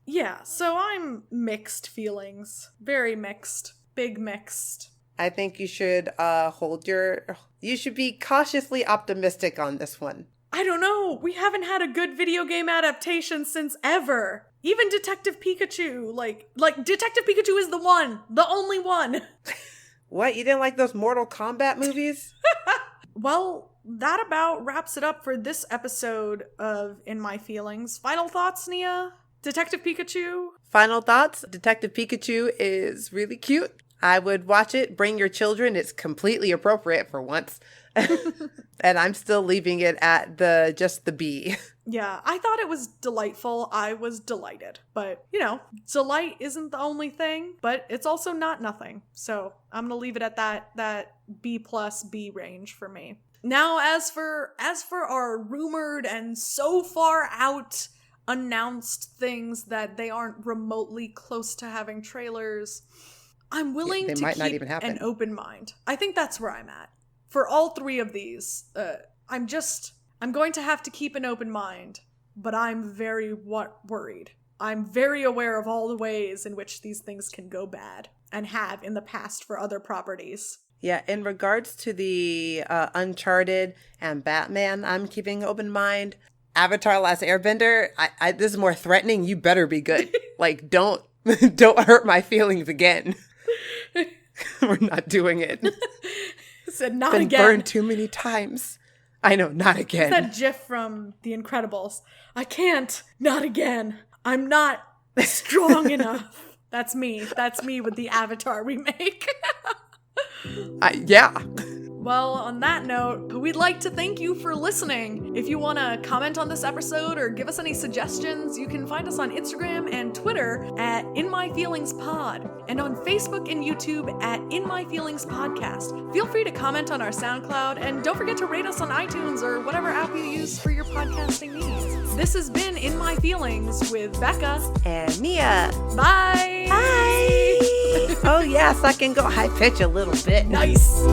Yeah, so I'm mixed feelings. Very mixed. Big mixed. I think you should you should be cautiously optimistic on this one. I don't know. We haven't had a good video game adaptation since ever. Even Detective Pikachu. Like Detective Pikachu is the one. The only one. What? You didn't like those Mortal Kombat movies? Well, that about wraps it up for this episode of In My Feelings. Final thoughts, Nia? Detective Pikachu? Final thoughts? Detective Pikachu is really cute. I would watch it. Bring your children. It's completely appropriate for once. And I'm still leaving it at just the B. Yeah, I thought it was delightful. I was delighted. But, delight isn't the only thing, but it's also not nothing. So I'm going to leave it at that B plus B range for me. Now, as for our rumored and so far out announced things that they aren't remotely close to having trailers, I'm willing to keep an open mind. I think that's where I'm at. For all three of these, I'm going to have to keep an open mind, but I'm very worried. I'm very aware of all the ways in which these things can go bad and have in the past for other properties. Yeah, in regards to the Uncharted and Batman, I'm keeping an open mind. Avatar: Last Airbender, this is more threatening. You better be good. Like, don't hurt my feelings again. We're not doing it. Said not Been again. Burned too many times. I know, not again. It's that gif from The Incredibles. I can't. Not again. I'm not strong enough. That's me. That's me with the Avatar remake. Yeah. Well, on that note, we'd like to thank you for listening. If you want to comment on this episode or give us any suggestions, you can find us on Instagram and Twitter at In My Feelings Pod, and on Facebook and YouTube at In My Feelings Podcast. Feel free to comment on our SoundCloud, and don't forget to rate us on iTunes or whatever app you use for your podcasting needs. This has been In My Feelings with Becca and Mia. Bye! Bye! Oh yes, I can go high pitch a little bit. Nice!